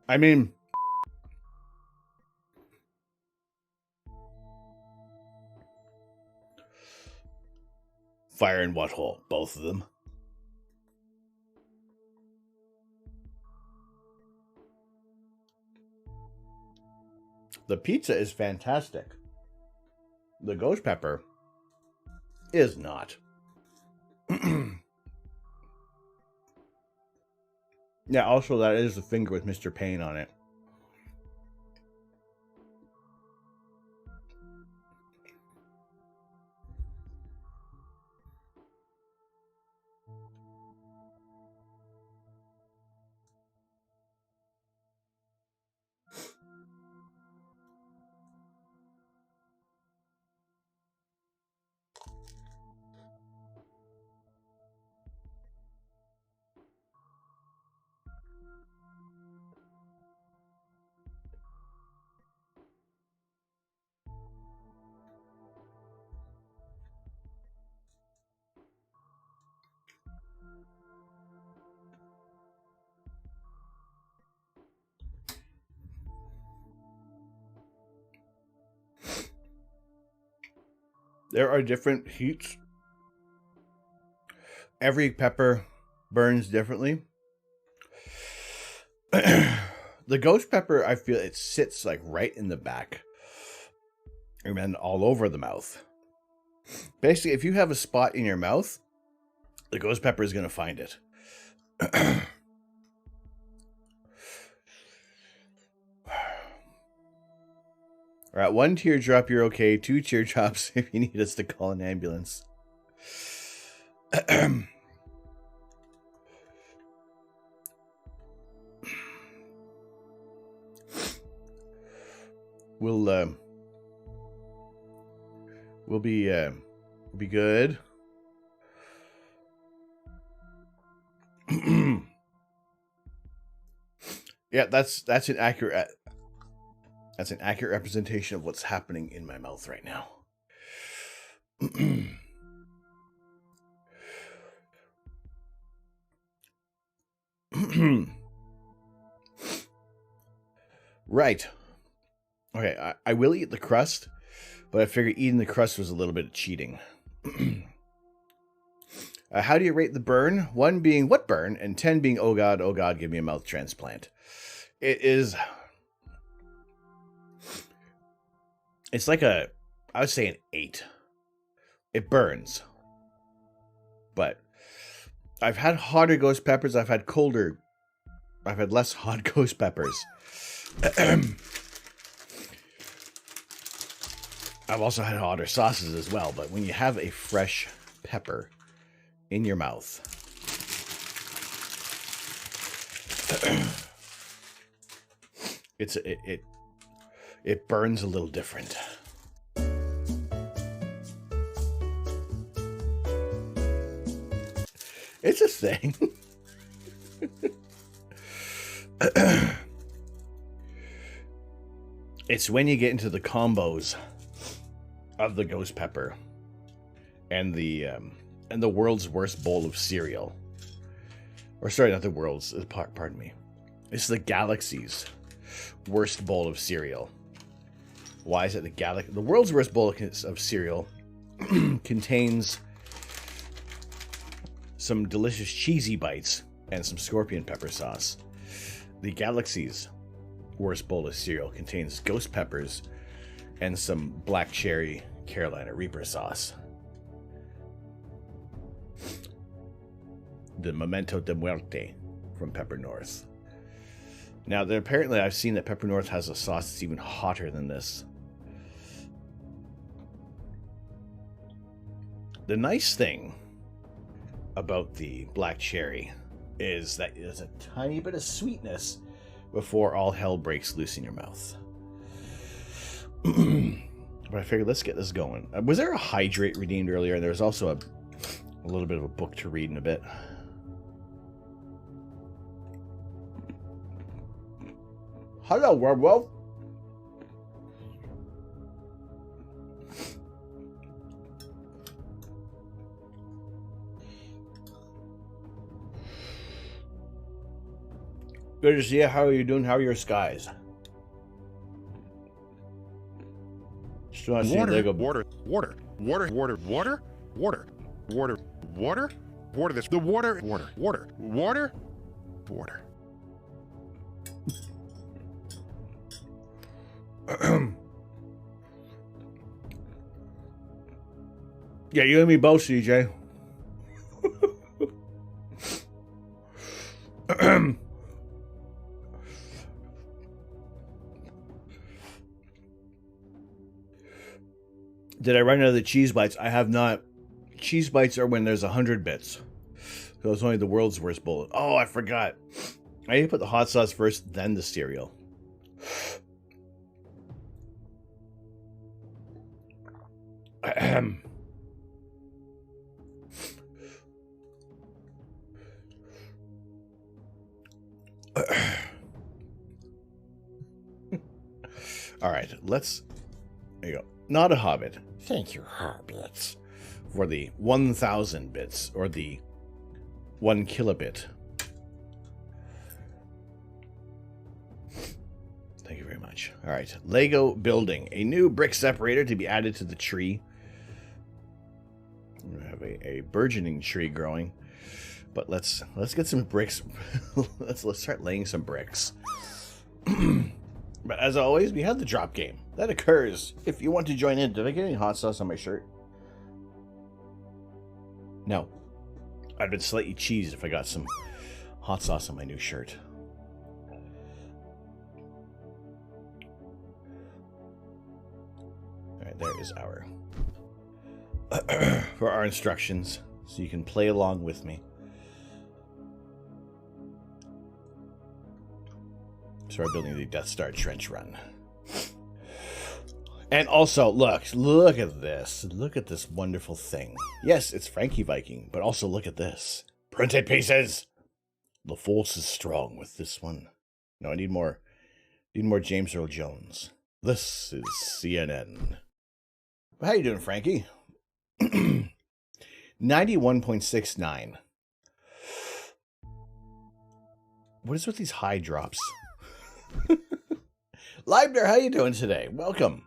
I mean. Fire in what hole? Both of them. The pizza is fantastic. The Ghost Pepper is not. Yeah, also that is the finger with Mr. Payne on it. There are different heats. Every pepper burns differently. The Ghost Pepper, I feel it sits like right in the back and then all over the mouth. Basically, if you have a spot in your mouth, the Ghost Pepper is going to find it. All right, 1 teardrop, you're okay. 2 teardrops if you need us to call an ambulance. we'll be good. Yeah, that's an accurate representation of what's happening in my mouth right now. Right. Okay, I will eat the crust, but I figured eating the crust was a little bit of cheating. How do you rate the burn? 1 being what burn, and 10 being oh god, give me a mouth transplant. It's like I would say an 8. It burns. But I've had hotter ghost peppers, I've had less hot ghost peppers. I've also had hotter sauces as well, but when you have a fresh pepper in your mouth, it burns a little different. It's a thing. It's when you get into the combos of the ghost pepper and the world's worst bowl of cereal. Or sorry, not the world's, pardon me. It's the galaxy's worst bowl of cereal. Why is it the world's worst bowl of cereal contains some delicious cheesy bites and some scorpion pepper sauce. The galaxy's worst bowl of cereal contains ghost peppers and some black cherry Carolina Reaper sauce. The Memento de Muerte from Pepper North. Now, apparently I've seen that Pepper North has a sauce that's even hotter than this. The nice thing about the black cherry is that there's a tiny bit of sweetness before all hell breaks loose in your mouth. But I figured let's get this going. Was there a hydrate redeemed earlier? And there was also a little bit of a book to read in a bit. Hello, werewolf. Good to see you. How are you doing? How are your skies? Still want to see Lego. Water. This the water. Yeah, you and me both, CJ. Did I run out of the cheese bites? I have not. Cheese bites are when there's 100 bits. So it's only the world's worst bowl. Oh, I forgot. I need to put the hot sauce first, then the cereal. All right, let's. There you go. Not a hobbit. Thank you, hobbits, for the 1,000 bits or the 1 kilobit. Thank you very much. All right, Lego building a new brick separator to be added to the tree. We have a burgeoning tree growing, but let's get some bricks. let's start laying some bricks. But as always, we have the drop game that occurs if you want to join in. Did I get any hot sauce on my shirt? No. I'd been slightly cheesed if I got some hot sauce on my new shirt. All right, there is our for our instructions, so you can play along with me. So we're building the Death Star trench run. And also, look at this. Look at this wonderful thing. Yes, it's Frankie Viking, but also look at this. Printed pieces! The force is strong with this one. No, I need more James Earl Jones. This is CNN. How you doing, Frankie? 91.69. What is with these high drops? Leibner, how you doing today? Welcome.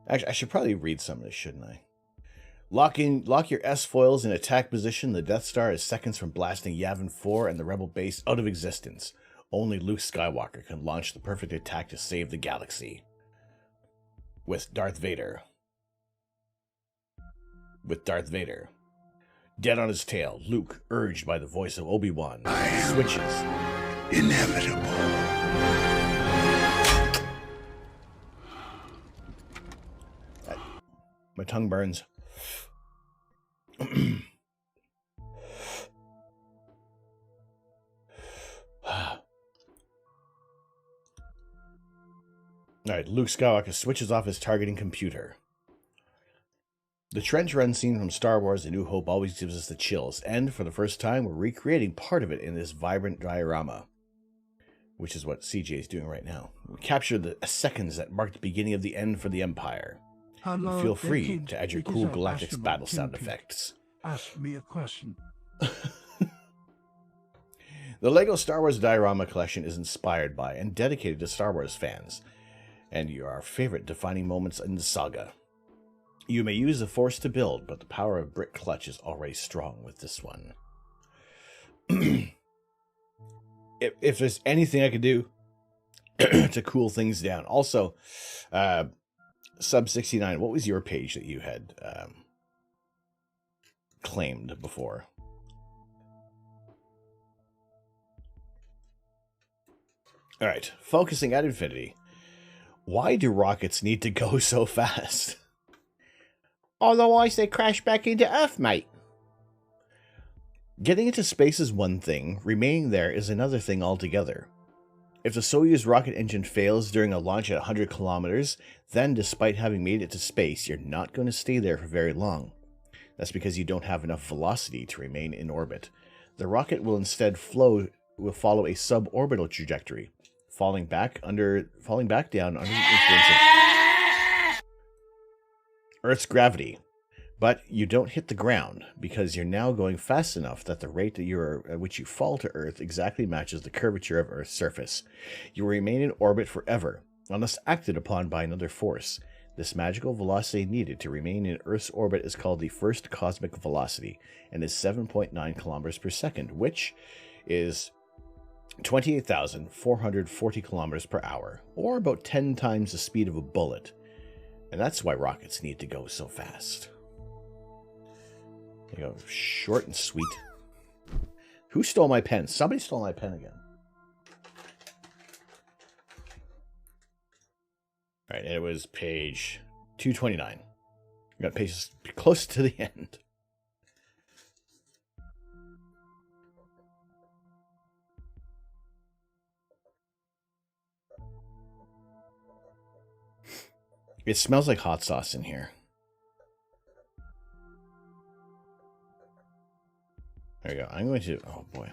Actually, I should probably read some of this, shouldn't I? Lock your S-foils in attack position. The Death Star is seconds from blasting Yavin 4 and the Rebel base out of existence. Only Luke Skywalker can launch the perfect attack to save the galaxy. With Darth Vader. Dead on his tail, Luke, urged by the voice of Obi-Wan, switches. Inevitable. My tongue burns. Alright, Luke Skywalker switches off his targeting computer. The trench run scene from Star Wars A New Hope always gives us the chills, and for the first time, we're recreating part of it in this vibrant diorama, which is what CJ is doing right now. We capture the seconds that mark the beginning of the end for the Empire. Hello, Feel free kid. to add your It cool is Galactic Astronaut battle sound Kingpin. effects. Ask me a question. The LEGO Star Wars Diorama Collection is inspired by and dedicated to Star Wars fans, and your favorite defining moments in the saga. You may use the Force to build, but the power of Brick Clutch is already strong with this one. if there's anything I could do to cool things down. Also, Sub69, what was your page that you had claimed before? All right, focusing at infinity. Why do rockets need to go so fast? Otherwise they crash back into Earth, mate. Getting into space is one thing, remaining there is another thing altogether. If the Soyuz rocket engine fails during a launch at 100 kilometers, then despite having made it to space, you're not going to stay there for very long. That's because you don't have enough velocity to remain in orbit. The rocket will instead follow a suborbital trajectory, falling back down under the influence of Earth's gravity. But you don't hit the ground, because you're now going fast enough that the rate at which you fall to Earth exactly matches the curvature of Earth's surface. You will remain in orbit forever, unless acted upon by another force. This magical velocity needed to remain in Earth's orbit is called the first cosmic velocity, and is 7.9 kilometers per second, which is 28,440 kilometers per hour, or about 10 times the speed of a bullet. And that's why rockets need to go so fast. There you go, short and sweet. Who stole my pen? Somebody stole my pen again. All right, and it was page 229. We got pages close to the end. It smells like hot sauce in here. There you go. I'm going to... Oh, boy.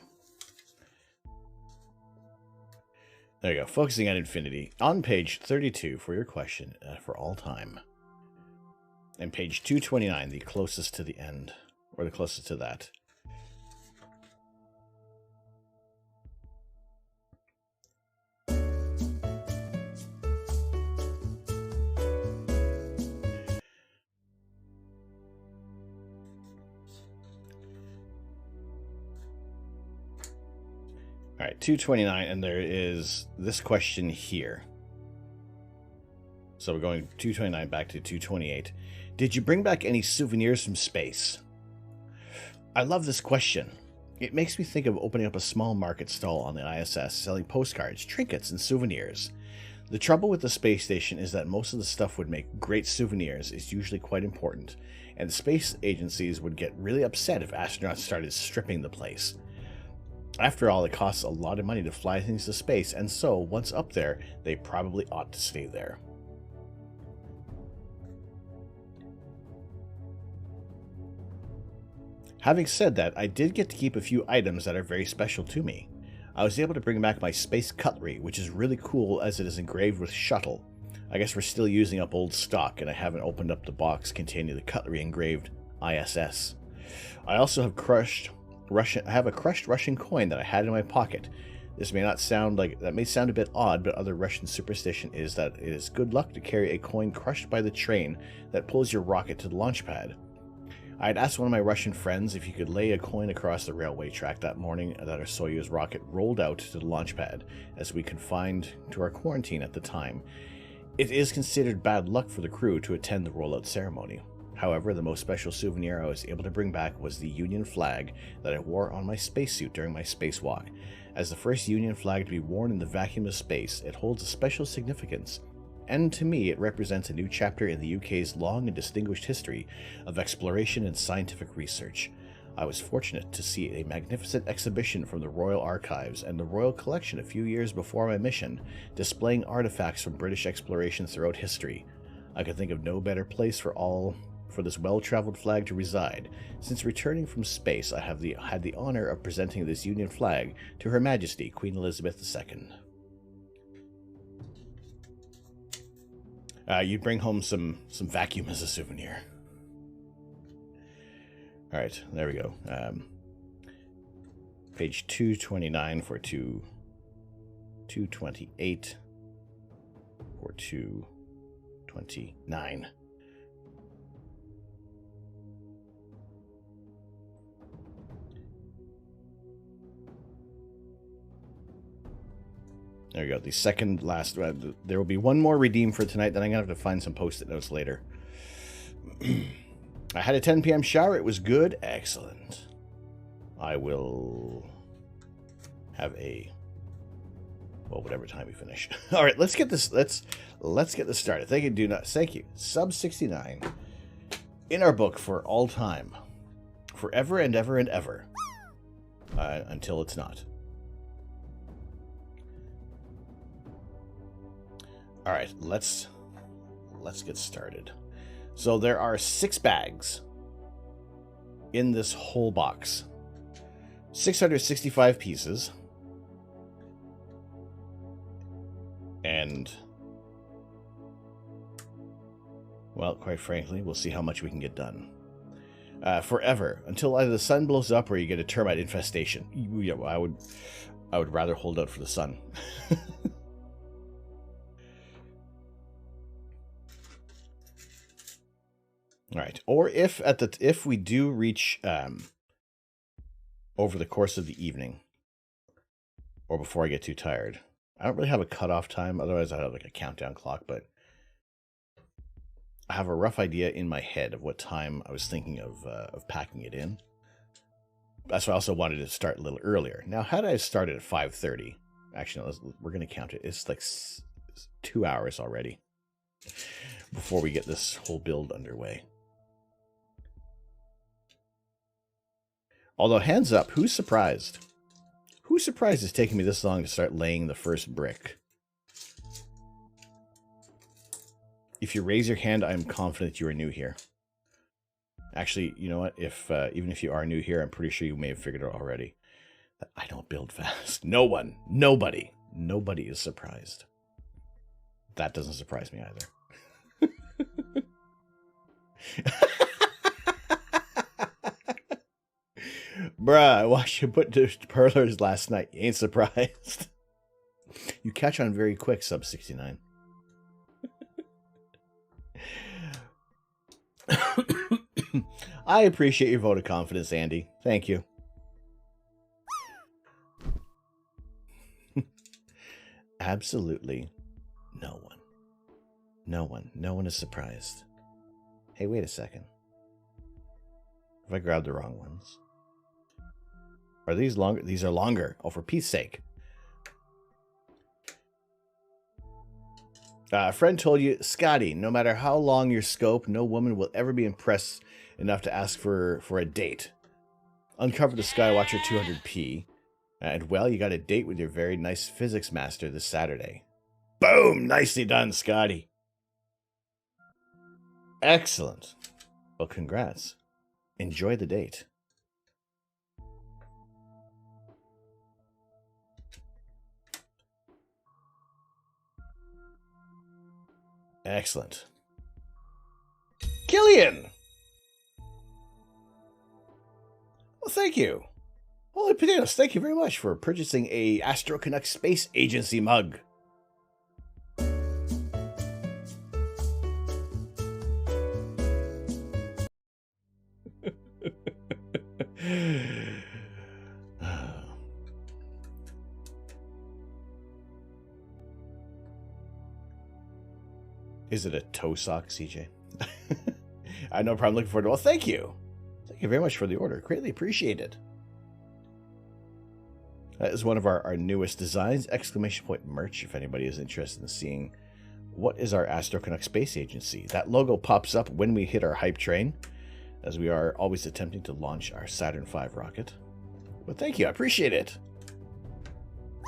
There you go. Focusing on infinity. On page 32 for your question for all time. And page 229, the closest to the end. Or the closest to that. All right, 229, and there is this question here. So we're going 229 back to 228. Did you bring back any souvenirs from space? I love this question. It makes me think of opening up a small market stall on the ISS, selling postcards, trinkets, and souvenirs. The trouble with the space station is that most of the stuff would make great souvenirs is usually quite important, and the space agencies would get really upset if astronauts started stripping the place. After all, it costs a lot of money to fly things to space, and so, once up there, they probably ought to stay there. Having said that, I did get to keep a few items that are very special to me. I was able to bring back my space cutlery, which is really cool as it is engraved with shuttle. I guess we're still using up old stock, and I haven't opened up the box containing the cutlery engraved ISS. I also have a crushed Russian coin that I had in my pocket. This may sound a bit odd, but other Russian superstition is that it is good luck to carry a coin crushed by the train that pulls your rocket to the launch pad. I had asked one of my Russian friends if he could lay a coin across the railway track that morning that our Soyuz rocket rolled out to the launch pad, as we confined to our quarantine at the time. It is considered bad luck for the crew to attend the rollout ceremony. However, the most special souvenir I was able to bring back was the Union flag that I wore on my spacesuit during my spacewalk. As the first Union flag to be worn in the vacuum of space, it holds a special significance. And to me, it represents a new chapter in the UK's long and distinguished history of exploration and scientific research. I was fortunate to see a magnificent exhibition from the Royal Archives and the Royal Collection a few years before my mission, displaying artifacts from British exploration throughout history. I could think of no better place for this well-traveled flag to reside. Since returning from space, I have had the honor of presenting this Union flag to Her Majesty Queen Elizabeth II. You'd bring home some vacuum as a souvenir. All right, there we go. Page 229 for 228 for 229. There we go. The second last. There will be one more redeem for tonight. Then I'm going to have to find some post-it notes later. I had a 10 p.m. shower. It was good. Excellent. I will have whatever time we finish. All right, let's get this. Let's get this started. Thank you. Sub 69 in our book for all time, forever and ever and ever, until it's not. All right, let's get started. So there are 6 bags in this whole box. 665 pieces. And, well, quite frankly, we'll see how much we can get done. Forever, until either the sun blows up or you get a termite infestation. I would rather hold out for the sun. All right. Or if we do reach over the course of the evening, or before I get too tired, I don't really have a cutoff time. Otherwise, I have like a countdown clock. But I have a rough idea in my head of what time I was thinking of packing it in. That's why I also wanted to start a little earlier. Now, had I started at 5:30, actually, no, we're going to count it. It's like 2 hours already before we get this whole build underway. Although, hands up, who's surprised? Who's surprised it's taking me this long to start laying the first brick? If you raise your hand, I'm confident you are new here. Actually, you know what? Even if you are new here, I'm pretty sure you may have figured it out already. I don't build fast. Nobody is surprised. That doesn't surprise me either. Bruh, I watched you put the perlers last night. You ain't surprised. You catch on very quick, Sub 69. I appreciate your vote of confidence, Andy. Thank you. Absolutely no one. No one is surprised. Hey, wait a second. Have I grabbed the wrong ones? Are these longer? These are longer. Oh, for Pete's sake. A friend told you, Scotty, no matter how long your scope, no woman will ever be impressed enough to ask for a date. Uncover the Skywatcher 200p. And well, you got a date with your very nice physics master this Saturday. Boom! Nicely done, Scotty. Excellent. Well, congrats. Enjoy the date. Excellent. Killian! Well, thank you. Holy potatoes, thank you very much for purchasing a Astro Canuck Space Agency mug. Is it a toe sock, CJ? I know, probably looking forward to it. Well, thank you. Thank you very much for the order. Greatly appreciated. That is one of our newest designs, exclamation point merch, if anybody is interested in seeing what is our Astro Canuck Space Agency. That logo pops up when we hit our hype train, as we are always attempting to launch our Saturn V rocket. But thank you, I appreciate it.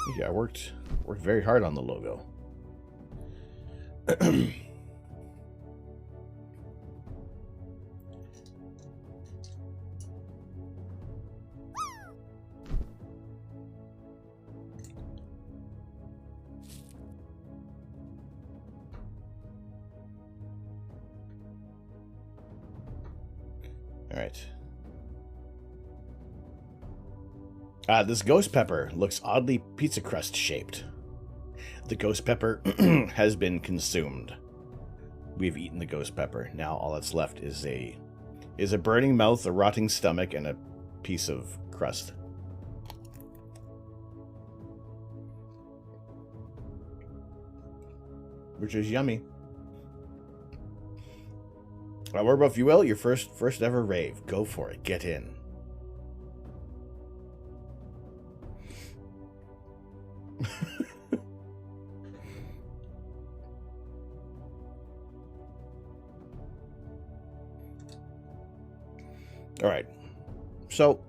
Thank you. I worked very hard on the logo. All right. This ghost pepper looks oddly pizza crust shaped. The ghost pepper has been consumed. We've eaten the ghost pepper. Now all that's left is a burning mouth, a rotting stomach, and a piece of crust. Which is yummy. What about, if you will, your first ever rave? Go for it. Get in. All right. So